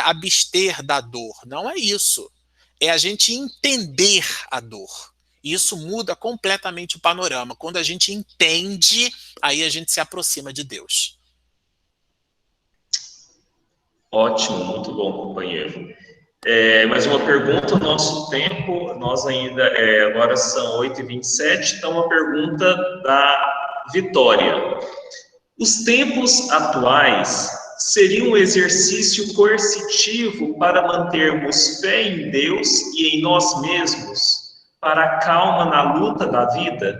abster da dor, não é isso. É a gente entender a dor. Isso muda completamente o panorama. Quando a gente entende, aí a gente se aproxima de Deus. Ótimo, muito bom, companheiro. Mais uma pergunta, o nosso tempo, nós ainda, agora são 8h27, então uma pergunta da Vitória. Os tempos atuais seriam um exercício coercitivo para mantermos fé em Deus e em nós mesmos, para a calma na luta da vida?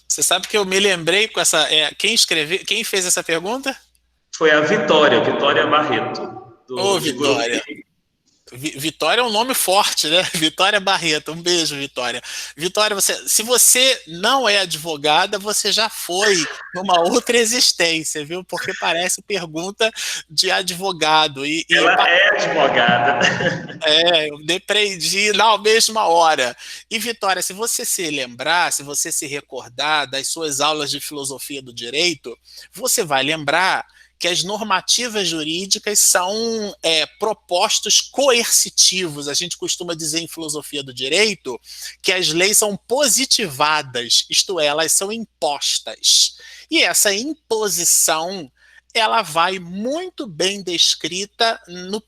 Você sabe que eu me lembrei com essa... quem fez essa pergunta? Foi a Vitória Barreto. Vitória. Vitória é um nome forte, né? Vitória Barreto, um beijo, Vitória. Vitória, se você não é advogada, você já foi numa outra existência, viu? Porque parece pergunta de advogado. Ela é advogada. Eu depreendi na mesma hora. E, Vitória, se você se lembrar, se você se recordar das suas aulas de filosofia do direito, você vai lembrar que as normativas jurídicas são propostos coercitivos. A gente costuma dizer em filosofia do direito que as leis são positivadas, isto é, elas são impostas. E essa imposição, ela vai muito bem descrita no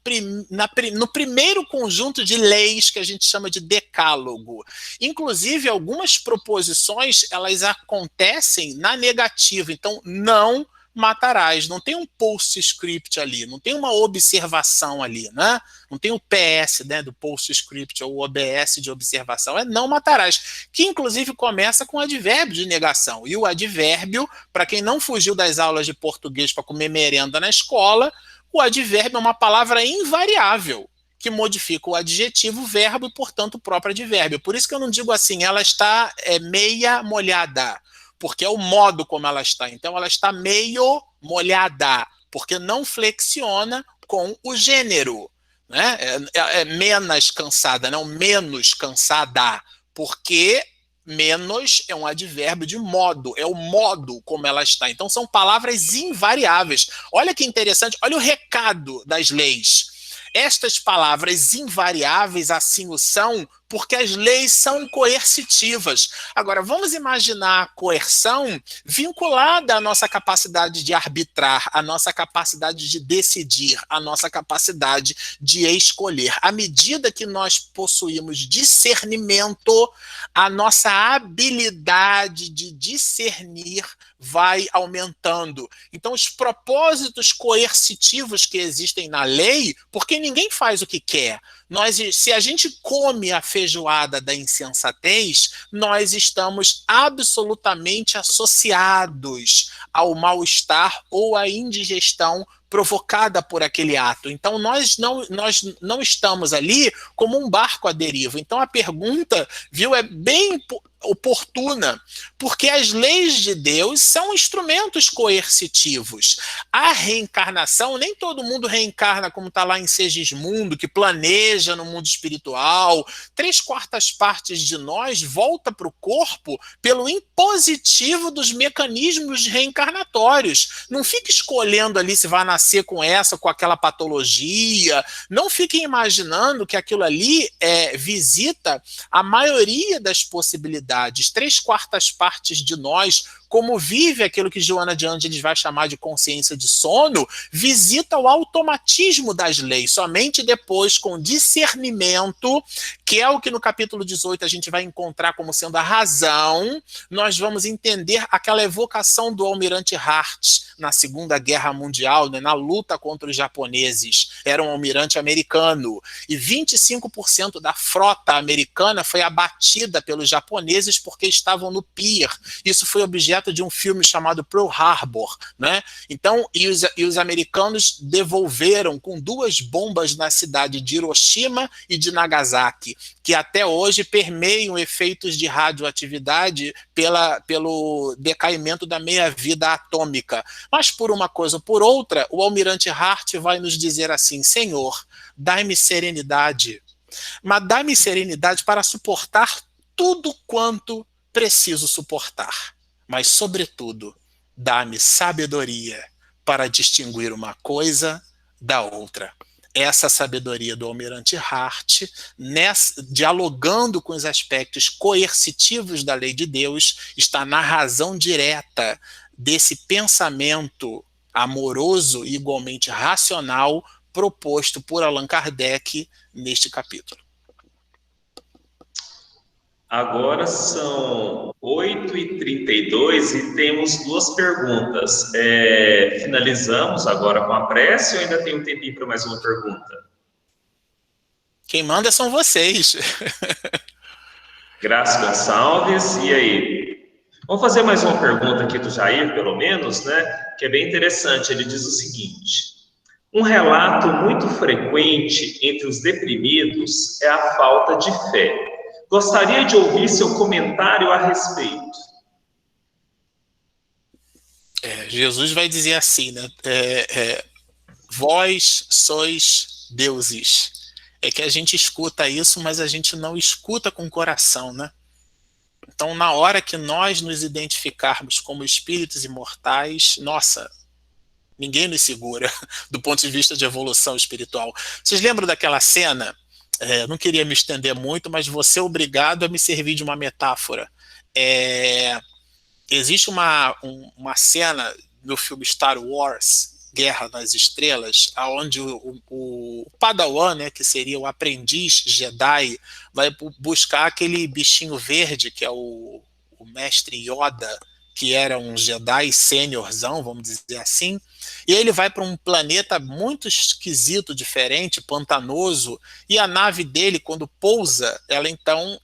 primeiro conjunto de leis que a gente chama de decálogo. Inclusive, algumas proposições, elas acontecem na negativa. Então, não matarás, não tem um postscript ali, não tem uma observação ali, né? Não tem o PS, né, do postscript ou o OBS de observação, não matarás, que inclusive começa com o advérbio de negação. E o advérbio, para quem não fugiu das aulas de português para comer merenda na escola, o advérbio é uma palavra invariável, que modifica o adjetivo, o verbo e, portanto, o próprio advérbio. Por isso que eu não digo assim, ela está meia molhada, porque é o modo como ela está. Então, ela está meio molhada, porque não flexiona com o gênero. Né? Menos cansada, não menos cansada, porque menos é um advérbio de modo, é o modo como ela está. Então, são palavras invariáveis. Olha que interessante, olha o recado das leis. Estas palavras invariáveis assim o são porque as leis são coercitivas. Agora, vamos imaginar a coerção vinculada à nossa capacidade de arbitrar, à nossa capacidade de decidir, à nossa capacidade de escolher. À medida que nós possuímos discernimento, a nossa habilidade de discernir vai aumentando. Então, os propósitos coercitivos que existem na lei, porque ninguém faz o que quer, Se a gente come a feijoada da insensatez, nós estamos absolutamente associados ao mal-estar ou à indigestão provocada por aquele ato. Então, nós não estamos ali como um barco à deriva. Então, a pergunta, viu, é bem oportuna, porque as leis de Deus são instrumentos coercitivos. A reencarnação, nem todo mundo reencarna como está lá em Segismundo, que planeja no mundo espiritual. 3/4 partes de nós volta para o corpo pelo impositivo dos mecanismos reencarnatórios. Não fique escolhendo ali se vai nascer com essa, com aquela patologia. Não fiquem imaginando que aquilo ali visita a maioria das possibilidades. 3/4 partes de nós, como vive aquilo que Joana de Ângeles vai chamar de consciência de sono, visita o automatismo das leis. Somente depois, com discernimento, que é o que no capítulo 18 a gente vai encontrar como sendo a razão, nós vamos entender aquela evocação do almirante Hart na Segunda Guerra Mundial, né, na luta contra os japoneses. Era um almirante americano. E 25% da frota americana foi abatida pelos japoneses porque estavam no pier. Isso foi objeto de um filme chamado Pearl Harbor, né? Então, e os americanos devolveram com 2 bombas na cidade de Hiroshima e de Nagasaki, que até hoje permeiam efeitos de radioatividade pelo decaimento da meia-vida atômica. Mas por uma coisa ou por outra, o almirante Hart vai nos dizer assim: Senhor, dai-me serenidade, mas dai-me serenidade para suportar tudo quanto preciso suportar. Mas, sobretudo, dá-me sabedoria para distinguir uma coisa da outra. Essa sabedoria do almirante Hart, dialogando com os aspectos coercitivos da lei de Deus, está na razão direta desse pensamento amoroso e igualmente racional proposto por Allan Kardec neste capítulo. Agora são 8h32 e temos 2 perguntas. Finalizamos agora com a prece ou ainda tem um tempinho para mais uma pergunta? Quem manda são vocês. Graças Gonçalves, e aí? Vamos fazer mais uma pergunta aqui do Jair, pelo menos, né? Que é bem interessante. Ele diz o seguinte: um relato muito frequente entre os deprimidos é a falta de fé. Gostaria de ouvir seu comentário a respeito. Jesus vai dizer assim, né? Vós sois deuses. É que a gente escuta isso, mas a gente não escuta com o coração, né? Então, na hora que nós nos identificarmos como espíritos imortais, nossa, ninguém nos segura do ponto de vista de evolução espiritual. Vocês lembram daquela cena? Não queria me estender muito, mas vou ser obrigado a me servir de uma metáfora. Existe uma cena no filme Star Wars, Guerra nas Estrelas, onde o Padawan, né, que seria o aprendiz Jedi, vai buscar aquele bichinho verde, que é o mestre Yoda, que era um Jedi seniorzão, vamos dizer assim, e ele vai para um planeta muito esquisito, diferente, pantanoso, e a nave dele, quando pousa,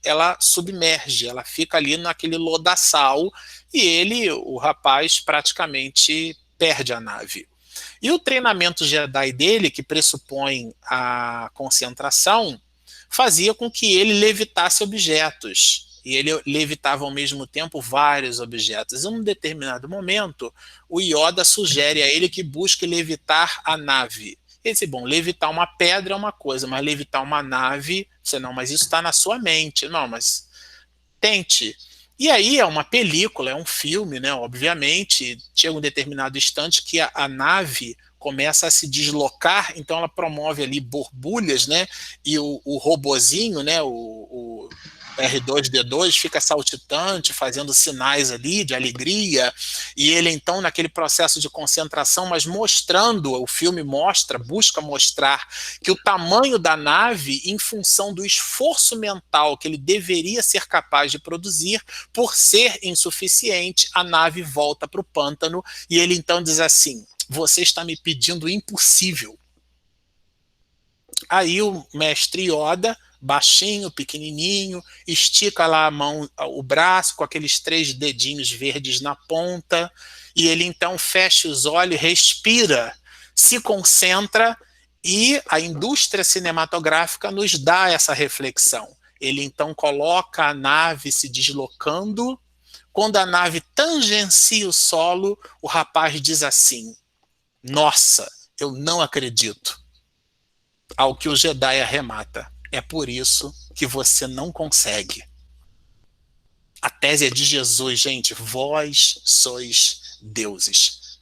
ela submerge, ela fica ali naquele lodaçal, e o rapaz, praticamente perde a nave. E o treinamento Jedi dele, que pressupõe a concentração, fazia com que ele levitasse objetos. E ele levitava ao mesmo tempo vários objetos. Em um determinado momento, o Yoda sugere a ele que busque levitar a nave. Ele disse, bom, levitar uma pedra é uma coisa, mas levitar uma nave, mas isso está na sua mente. Não, mas tente. E aí é uma película, é um filme, né? Obviamente, chega um determinado instante que a nave começa a se deslocar, então ela promove ali borbulhas, né? E o robozinho, né? O R2-D2 fica saltitante, fazendo sinais ali de alegria, e ele então naquele processo de concentração, mas o filme busca mostrar que o tamanho da nave, em função do esforço mental que ele deveria ser capaz de produzir, por ser insuficiente, a nave volta para o pântano, e ele então diz assim, você está me pedindo o impossível. Aí o mestre Yoda, baixinho, pequenininho, estica lá a mão, o braço com aqueles 3 dedinhos verdes na ponta, e ele então fecha os olhos, respira, se concentra, e a indústria cinematográfica nos dá essa reflexão. Ele então coloca a nave se deslocando. Quando a nave tangencia o solo, o rapaz diz assim: nossa, eu não acredito. Ao que o Jedi arremata: é por isso que você não consegue. A tese é de Jesus, gente. Vós sois deuses.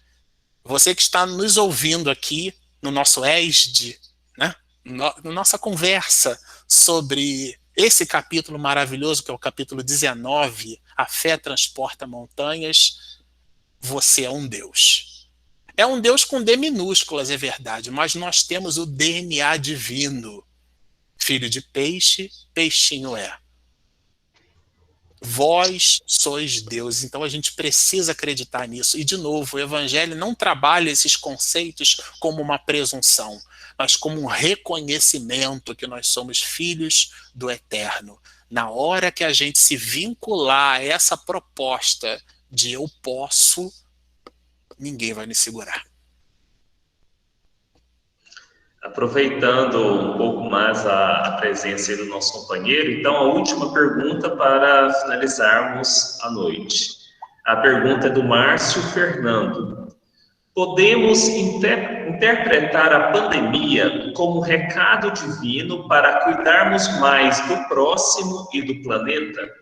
Você que está nos ouvindo aqui no nosso ESD, né? Na nossa conversa sobre esse capítulo maravilhoso, que é o capítulo 19, A Fé Transporta Montanhas, você é um Deus. É um Deus com D minúsculas, é verdade, mas nós temos o DNA divino. Filho de peixe, peixinho é. Vós sois Deus, então a gente precisa acreditar nisso. E, de novo, o Evangelho não trabalha esses conceitos como uma presunção, mas como um reconhecimento que nós somos filhos do Eterno. Na hora que a gente se vincular a essa proposta de eu posso, ninguém vai me segurar. Aproveitando um pouco mais a presença do nosso companheiro, então a última pergunta para finalizarmos a noite. A pergunta é do Márcio Fernando. Podemos interpretar a pandemia como recado divino para cuidarmos mais do próximo e do planeta?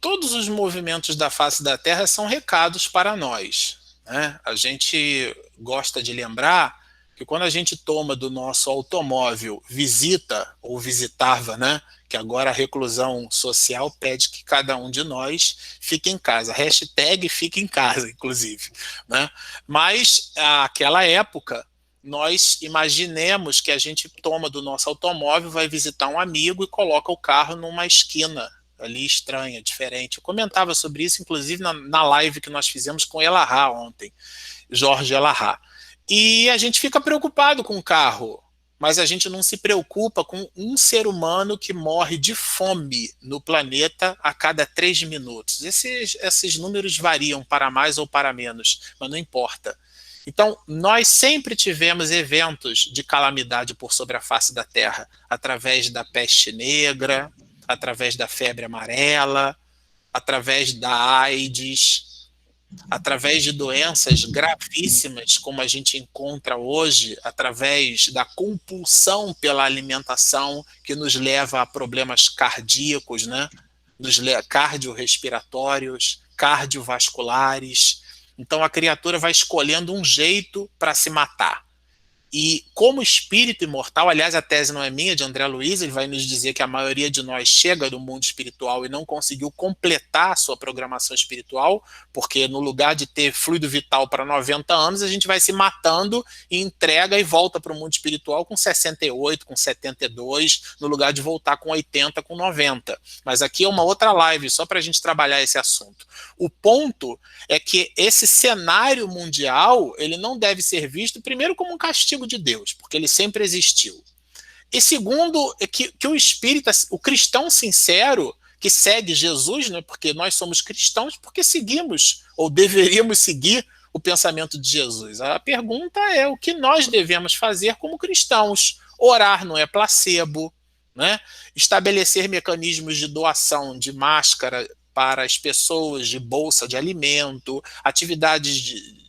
Todos os movimentos da face da Terra são recados para nós, né? A gente gosta de lembrar que quando a gente toma do nosso automóvel, visita ou visitava, né? Que agora a reclusão social pede que cada um de nós fique em casa. Hashtag fique em casa, inclusive, né? Mas, naquela época, nós imaginemos que a gente toma do nosso automóvel, vai visitar um amigo e coloca o carro numa esquina ali estranha, diferente. Eu comentava sobre isso, inclusive, na live que nós fizemos com Elahá ontem, Jorge Elahá. E a gente fica preocupado com o carro, mas a gente não se preocupa com um ser humano que morre de fome no planeta a cada 3 minutos. Esses números variam para mais ou para menos, mas não importa. Então, nós sempre tivemos eventos de calamidade por sobre a face da Terra, através da peste negra, através da febre amarela, através da AIDS, através de doenças gravíssimas, como a gente encontra hoje, através da compulsão pela alimentação, que nos leva a problemas cardíacos, né? Cardiorrespiratórios, cardiovasculares. Então a criatura vai escolhendo um jeito para se matar. E como espírito imortal, aliás, a tese não é minha, de André Luiz, ele vai nos dizer que a maioria de nós chega do mundo espiritual e não conseguiu completar a sua programação espiritual, porque no lugar de ter fluido vital para 90 anos, a gente vai se matando e entrega e volta para o mundo espiritual com 68, com 72, no lugar de voltar com 80, com 90. Mas aqui é uma outra live, só para a gente trabalhar esse assunto. O ponto é que esse cenário mundial, ele não deve ser visto, primeiro, como um castigo de Deus, porque ele sempre existiu. E segundo, que o espírita, o cristão sincero, que segue Jesus, né, porque nós somos cristãos, porque seguimos, ou deveríamos seguir, o pensamento de Jesus. A pergunta é o que nós devemos fazer como cristãos. Orar não é placebo, né? Estabelecer mecanismos de doação de máscara para as pessoas, de bolsa de alimento, atividades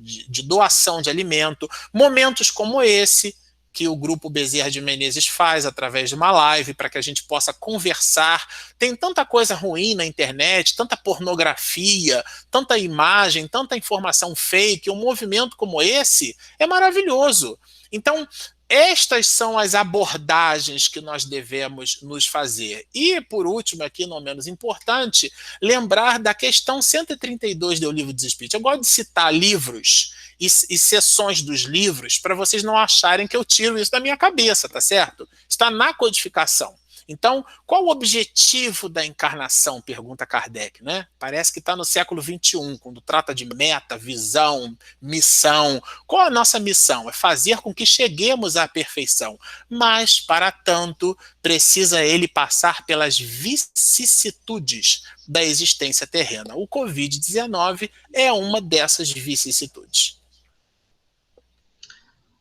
de doação de alimento, momentos como esse, que o grupo Bezerra de Menezes faz através de uma live, para que a gente possa conversar. Tem tanta coisa ruim na internet, tanta pornografia, tanta imagem, tanta informação fake. Um movimento como esse é maravilhoso. Então, estas são as abordagens que nós devemos nos fazer. E, por último, aqui não menos importante, lembrar da questão 132 do Livro dos Espíritos. Eu gosto de citar livros e seções dos livros para vocês não acharem que eu tiro isso da minha cabeça, tá certo? Está na codificação. Então, qual o objetivo da encarnação? Pergunta Kardec, né? Parece que está no século XXI, quando trata de meta, visão, missão. Qual a nossa missão? É fazer com que cheguemos à perfeição. Mas, para tanto, precisa ele passar pelas vicissitudes da existência terrena. O Covid-19 é uma dessas vicissitudes.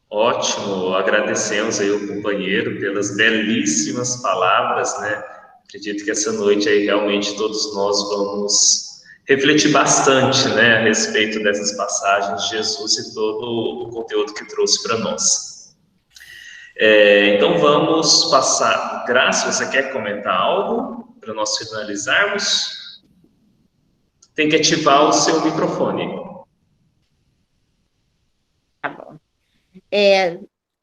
Ótimo, agradecemos aí o companheiro pelas belíssimas palavras, né? Acredito que essa noite aí realmente todos nós vamos refletir bastante, né, a respeito dessas passagens de Jesus e todo o conteúdo que trouxe para nós. Então vamos passar. Graça, você quer comentar algo para nós finalizarmos? Tem que ativar o seu microfone. Tá bom.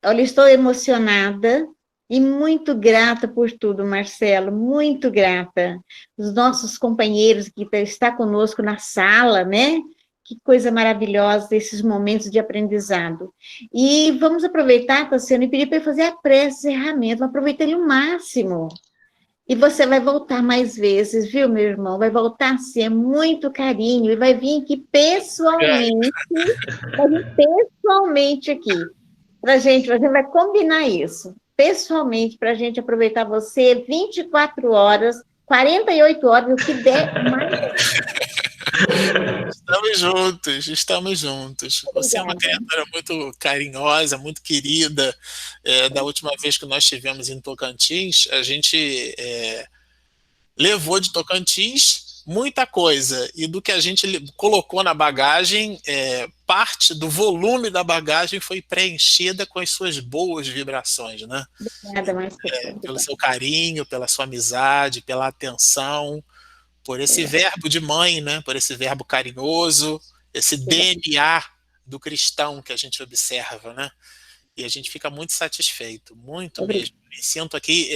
Olha, estou emocionada e muito grata por tudo, Marcelo, muito grata. Os nossos companheiros que estão conosco na sala, né? Que coisa maravilhosa esses momentos de aprendizado. E vamos aproveitar, Tassiano, e pedir para ele fazer a prece, encerramento, aproveitar ele o máximo. E você vai voltar mais vezes, viu, meu irmão? Vai voltar, sim, é muito carinho, e vai vir aqui pessoalmente aqui. A gente vai combinar isso, pessoalmente, para a gente aproveitar você 24 horas, 48 horas, o que der mais. Estamos juntos. Você é uma criatura muito carinhosa, muito querida. Da última vez que nós estivemos em Tocantins, a gente levou de Tocantins muita coisa, e do que a gente colocou na bagagem, parte do volume da bagagem foi preenchida com as suas boas vibrações, né? Obrigada, Marcelo. Pelo seu carinho, pela sua amizade, pela atenção, por esse verbo de mãe, né? Por esse verbo carinhoso, esse DNA do cristão que a gente observa, né? E a gente fica muito satisfeito, muito mesmo. Me sinto aqui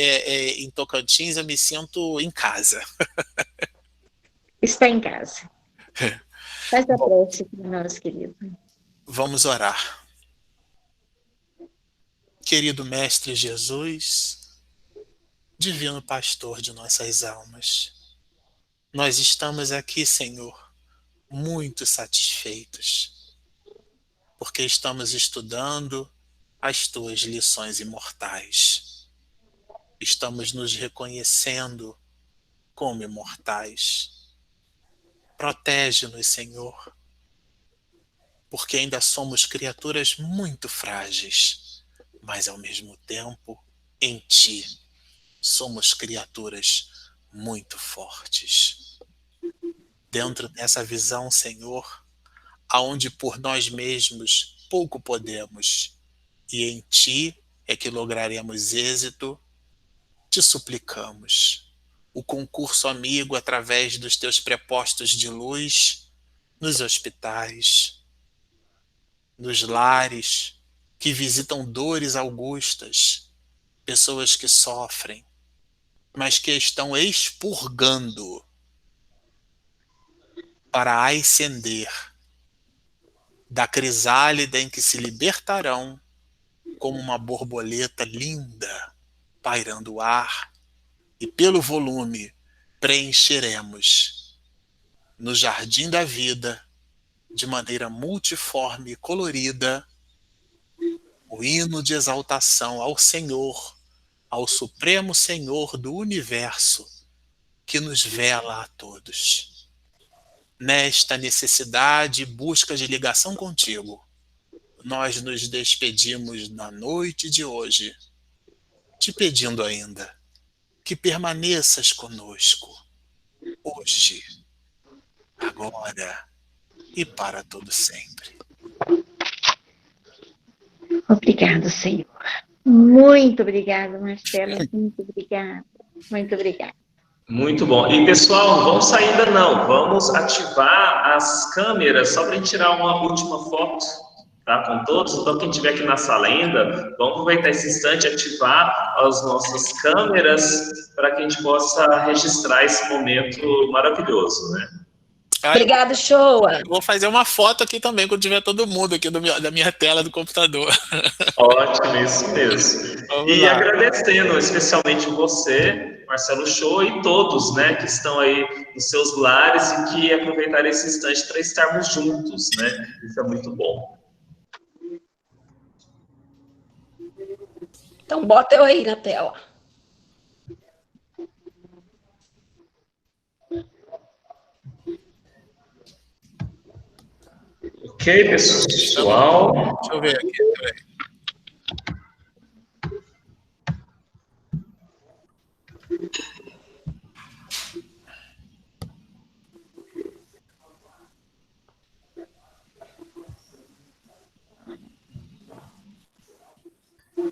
em Tocantins, eu me sinto em casa. Está em casa. Faz a prece para nós, querido. Vamos orar. Querido Mestre Jesus, divino pastor de nossas almas, nós estamos aqui, Senhor, muito satisfeitos, porque estamos estudando as tuas lições imortais. Estamos nos reconhecendo como imortais. Protege-nos, Senhor, porque ainda somos criaturas muito frágeis, mas ao mesmo tempo, em Ti, somos criaturas muito fortes. Dentro dessa visão, Senhor, aonde por nós mesmos pouco podemos, e em Ti é que lograremos êxito, te suplicamos o concurso amigo através dos teus prepostos de luz nos hospitais, nos lares que visitam dores augustas, pessoas que sofrem, mas que estão expurgando para ascender da crisálida em que se libertarão como uma borboleta linda, pairando o ar, e pelo volume preencheremos no jardim da vida, de maneira multiforme e colorida, o hino de exaltação ao Senhor, ao Supremo Senhor do Universo, que nos vela a todos. Nesta necessidade e busca de ligação contigo, nós nos despedimos na noite de hoje, te pedindo ainda que permaneças conosco, hoje, agora e para todo sempre. Obrigado, Senhor. Muito obrigada, Marcelo. Muito obrigada. Muito obrigada. Muito bom. E, pessoal, não vamos sair ainda não. Vamos ativar as câmeras só para a gente tirar uma última foto, tá? Com todos. Então, quem estiver aqui na sala ainda, vamos aproveitar esse instante e ativar as nossas câmeras para que a gente possa registrar esse momento maravilhoso, né? Obrigado, Shoa. Vou fazer uma foto aqui também, quando tiver todo mundo aqui da minha tela do computador. Ótimo, isso mesmo. Vamos E lá. agradecendo especialmente você, Marcelo Show, e todos, né, que estão aí nos seus lares e que aproveitaram esse instante para estarmos juntos, né? Isso é muito bom. Então, bota eu aí na tela. Ok, pessoal? Deixa eu ver aqui, peraí.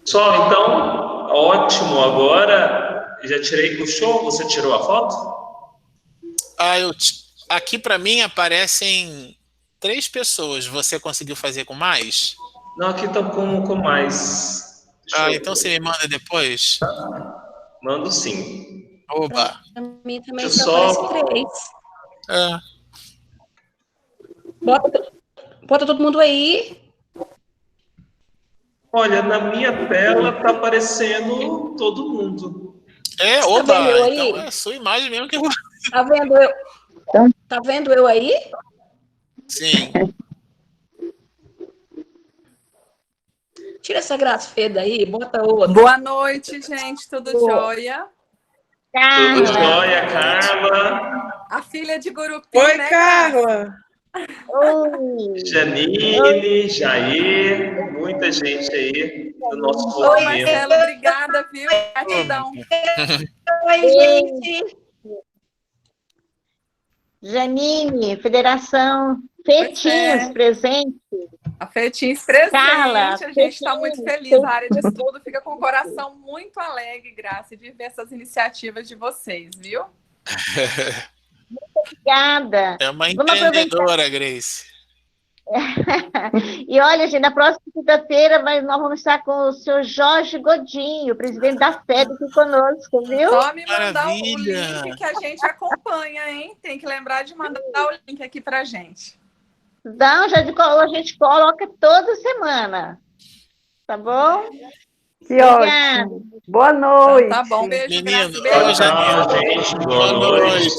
Pessoal, então, ótimo. Agora, já tirei o show? Você tirou a foto? Aqui para mim aparecem 3 pessoas. Você conseguiu fazer com mais? Não, aqui estão com mais. Deixa eu... Então você me manda depois? Mando sim. Oba! Pra mim também Deixa eu só só... aparece 3. É. Bota todo mundo aí. Olha, na minha tela tá aparecendo todo mundo. Tá vendo eu Oba! aí? Então é a sua imagem mesmo que eu... Tá vendo eu? Tá vendo eu aí? Sim. Tira essa graça feia daí, bota outra. Boa noite, gente. Tudo jóia? Tudo Carla. jóia, Carla. A filha de Gurupi, Oi, né, Carla. Oi. Janine, Jair, muita gente aí do nosso Ô, movimento. Marcelo, obrigada, viu? Gratidão. Oi, gente. Janine, Federação Fetinhos, é. presente. A Fetins presente, Carla, a gente está muito Fetins, feliz. A área de estudo fica com o coração muito alegre, Graça, de ver essas iniciativas de vocês, viu? Obrigada. É uma Vamos aproveitar. empreendedora, Grace. E olha, gente, na próxima quinta-feira nós vamos estar com o senhor Jorge Godinho, presidente da FEB, aqui conosco, viu? Só me mandar o Maravilha. link que a gente acompanha, hein? Tem que lembrar de mandar o link aqui pra gente. Não, a gente coloca toda semana. Tá bom? Que ótimo. Boa noite. Então, tá bom, beijo, Menino, Graça, Tchau, beijo. gente. Boa noite.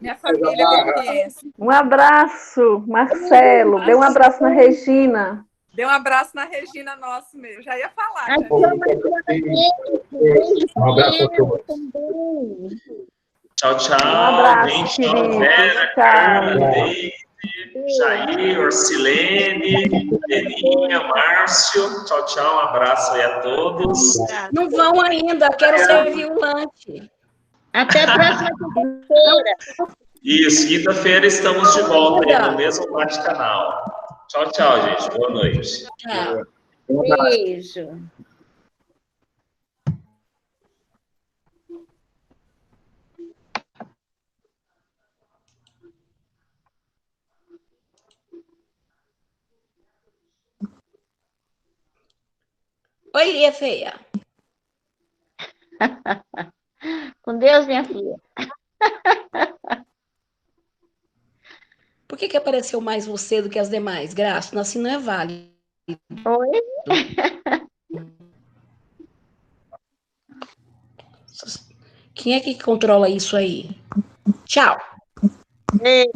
Minha família grupiense. Um abraço, Marcelo. Dê um abraço na Regina. Dê um abraço na Regina nosso mesmo. Já ia falar. Ai, Já. um abraço a todos. Também. Tchau, tchau. Um abraço, Gente, querido. Vera, Tchau. Carla, Deise, Jair, Orcilene, Belinha, Márcio. Tchau, tchau. Um abraço aí a todos. Não vão ainda, quero servir o lanche. Até a próxima quinta-feira. Isso, quinta-feira estamos de volta aí no mesmo bate-canal. Tchau, tchau, gente. Boa noite. Tchau. Beijo. Oi, Lia Feia. Com Deus, minha filha. Por que apareceu mais você do que as demais? Graça, assim não é válido. Oi? Quem é que controla isso aí? Tchau. Beijo.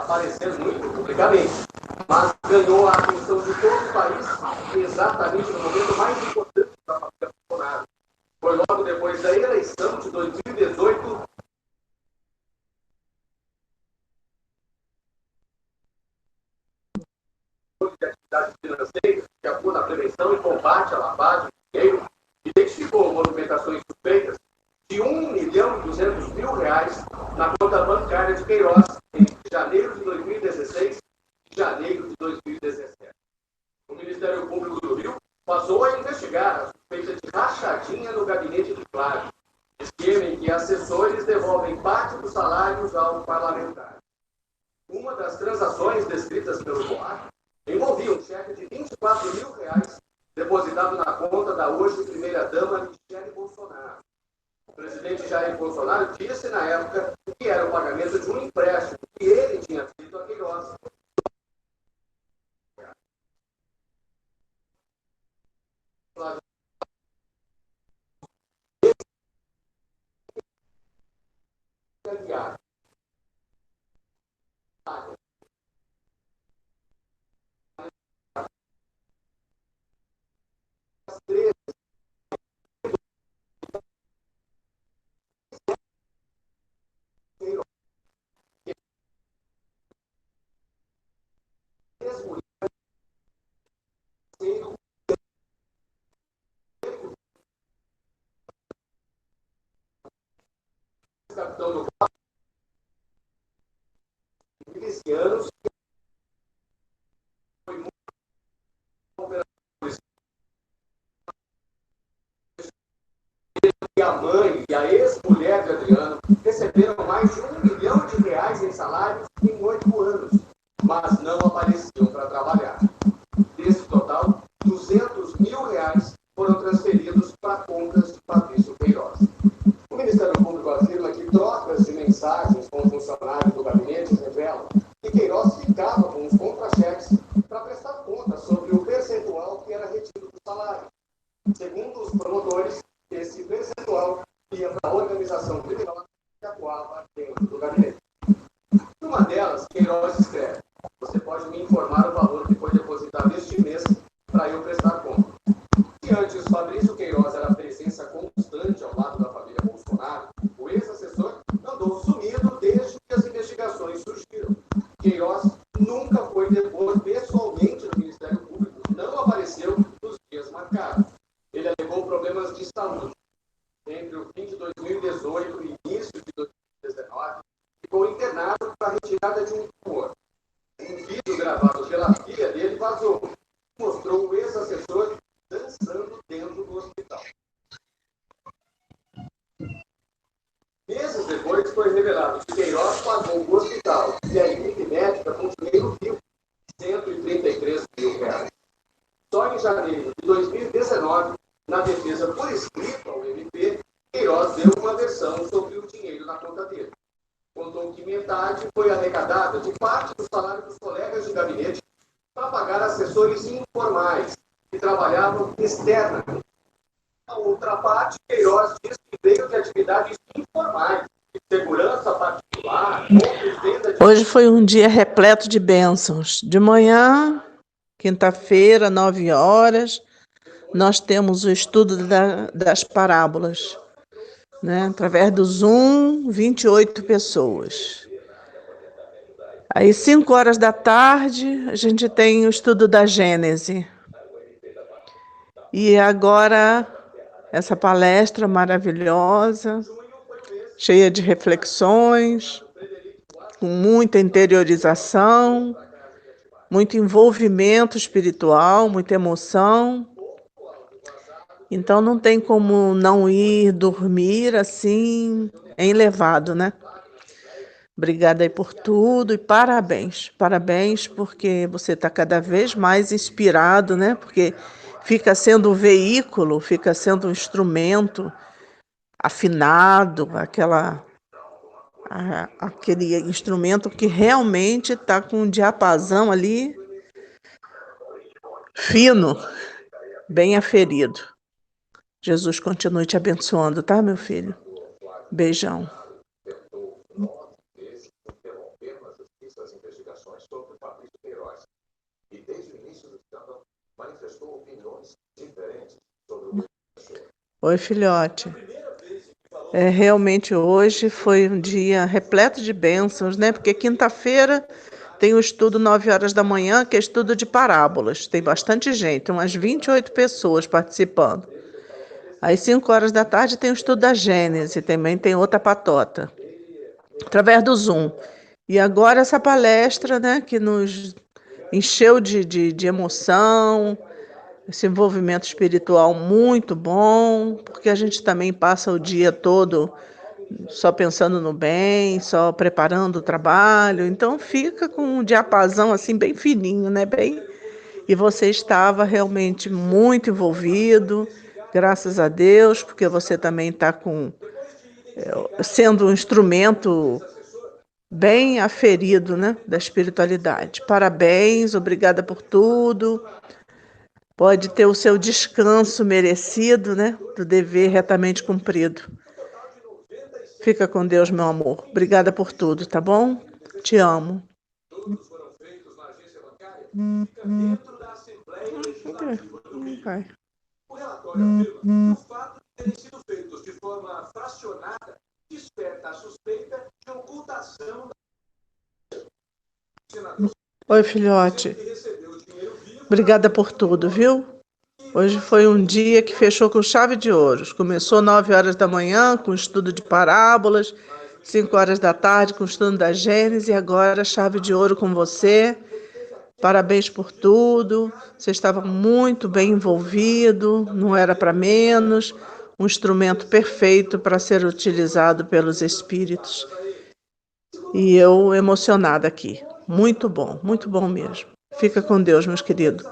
aparecendo muito publicamente, mas ganhou a atenção de todo o país exatamente no momento mais importante da família Bolsonaro. Foi logo depois da eleição de 2018, de atividade financeira, que atua na prevenção e combate à lavagem de dinheiro, identificou movimentações suspeitas de R$ 1.200.000 na conta bancária de Queiroz entre janeiro de 2016 e janeiro de 2017. O Ministério Público do Rio passou a investigar a suspeita de rachadinha no gabinete de Flávio, esquema em que assessores devolvem parte dos salários ao parlamentar. Uma das transações descritas pelo boato envolvia um cheque de R$ 24.000 depositado na conta da hoje primeira-dama Michele Bolsonaro. O presidente Jair Bolsonaro disse na época que era o pagamento de um empréstimo que ele tinha feito a Queiroz. Capitão do milicianos foi muito e a mãe e a ex-mulher de Adriano receberam mais de R$ 1 milhão em salários em 8 anos, mas não apareciam para trabalhar. Desse total, R$ 200.000 foram transferidos para contas de Fabrício Queiroz. O Ministério Público afirma que trocas de mensagens com funcionários do gabinete revelam que Queiroz ficava com os contra-cheques para prestar conta sobre o percentual que era retido do salário. Segundo os promotores, esse percentual ia para a organização criminosa que atuava dentro do gabinete. Numa delas, Queiroz escreve: "Você pode me informar o valor que foi depositado este mês para eu prestar conta." Se antes Fabrício Queiroz era a presença constante ao lado da família Bolsonaro, o ex-assessor andou sumido desde que as investigações surgiram. Queiroz nunca foi deposto pessoalmente no Ministério Público, não apareceu nos dias marcados. Ele alegou problemas de saúde. Entre o fim de 2018 e início de 2019, ficou internado para a retirada de um tumor. Um vídeo gravado pela filha dele vazou. Mostrou o ex-assessor dançando dentro do hospital. Meses depois foi revelado que Queiroz pagou o hospital e a equipe médica com dinheiro vivo, R$ 133.000. Só em janeiro de 2019, na defesa por escrito ao MP, Queiroz deu uma versão sobre o dinheiro na conta dele. Contou que metade foi arrecadada de parte do salário dos colegas de gabinete para pagar assessores informais que trabalhavam externamente. A outra parte, Queiroz diz que veio de atividades informais, de segurança particular, compra e venda de... Hoje foi um dia repleto de bênçãos. De manhã, quinta-feira, 9 horas, nós temos o estudo das parábolas, né? Através do Zoom, 28 pessoas. Aí, 5 horas da tarde, a gente tem o estudo da Gênese. E agora, essa palestra maravilhosa, cheia de reflexões, com muita interiorização, muito envolvimento espiritual, muita emoção. Então, não tem como não ir dormir assim, elevado, né? Obrigada aí por tudo e parabéns. Parabéns porque você está cada vez mais inspirado, né? Porque fica sendo um veículo, fica sendo um instrumento afinado, aquele instrumento que realmente está com um diapasão ali fino, bem aferido. Jesus continue te abençoando, tá, meu filho? Beijão. Oi, filhote. Realmente hoje foi um dia repleto de bênçãos, né? Porque quinta-feira tem o estudo 9 horas da manhã, que é estudo de parábolas. Tem bastante gente, umas 28 pessoas participando. Às 5 horas da tarde tem o estudo da Gênese, também tem outra patota, através do Zoom. E agora essa palestra, né, que nos encheu de emoção, esse envolvimento espiritual muito bom, porque a gente também passa o dia todo só pensando no bem, só preparando o trabalho, então fica com um diapasão assim bem fininho, né, bem. E você estava realmente muito envolvido, graças a Deus, porque você também está sendo um instrumento bem aferido, né, da espiritualidade. Parabéns, obrigada por tudo. Pode ter o seu descanso merecido, né, do dever retamente cumprido. Fica com Deus, meu amor. Obrigada por tudo, tá bom? Te amo. Todos foram feitos na agência bancária, fica dentro da Assembleia Legislativa do Rio. O relatório afirma que o fato de terem sido feitos de forma fracionada desperta a suspeita de ocultação da senador. Oi, filhote. Obrigada por tudo, viu? Hoje foi um dia que fechou com chave de ouro. Começou 9 horas da manhã com estudo de parábolas, 5 horas da tarde com estudo da Gênesis e agora chave de ouro com você. Parabéns por tudo. Você estava muito bem envolvido, não era para menos. Um instrumento perfeito para ser utilizado pelos espíritos. E eu emocionada aqui. Muito bom mesmo. Fica com Deus, meus queridos.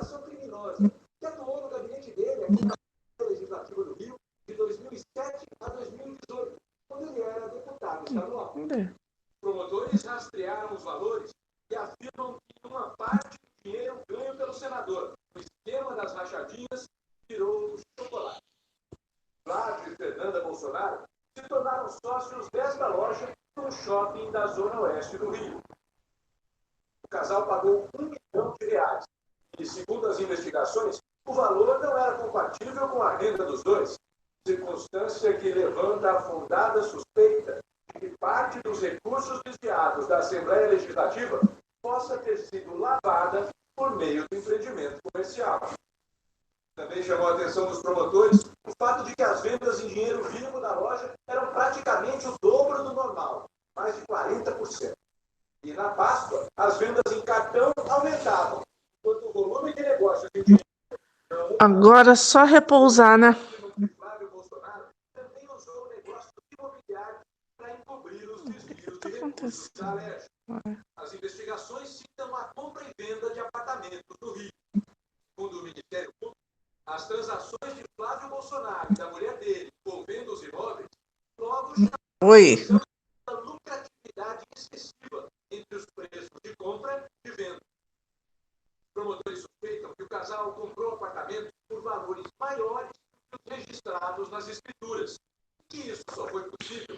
Legislativa do Rio de 2007 a 2018, quando ele era deputado estadual. Os promotores rastrearam os valores e afirmam que uma parte do dinheiro ganho pelo senador no esquema das rachadinhas virou o chocolate. Flávio e Fernanda Bolsonaro se tornaram sócios desta loja no shopping da Zona Oeste do Rio. O casal pagou R$1 milhão e, segundo as investigações, o valor não era compatível com a renda dos dois, circunstância que levanta a fundada suspeita de que parte dos recursos desviados da Assembleia Legislativa possa ter sido lavada por meio do empreendimento comercial. Também chamou a atenção dos promotores o fato de que as vendas em dinheiro vivo da loja eram praticamente o dobro do normal, mais de 40%. E na Páscoa, as vendas em cartão aumentavam, enquanto o volume de negócios em dinheiro... Agora só repousar, né? Flávio Bolsonaro também usou o negócio imobiliário para encobrir os desvios de recursos da Alerj. As investigações citam a compra e venda de apartamentos no Rio. Segundo o Ministério Público, as transações de Flávio Bolsonaro e da mulher dele envolvendo os imóveis logo chamaram a lucratividade excessiva entre os preços de compra e venda. Os promotores suspeitam que o casal comprou apartamentos por valores maiores que os registrados nas escrituras. E isso só foi possível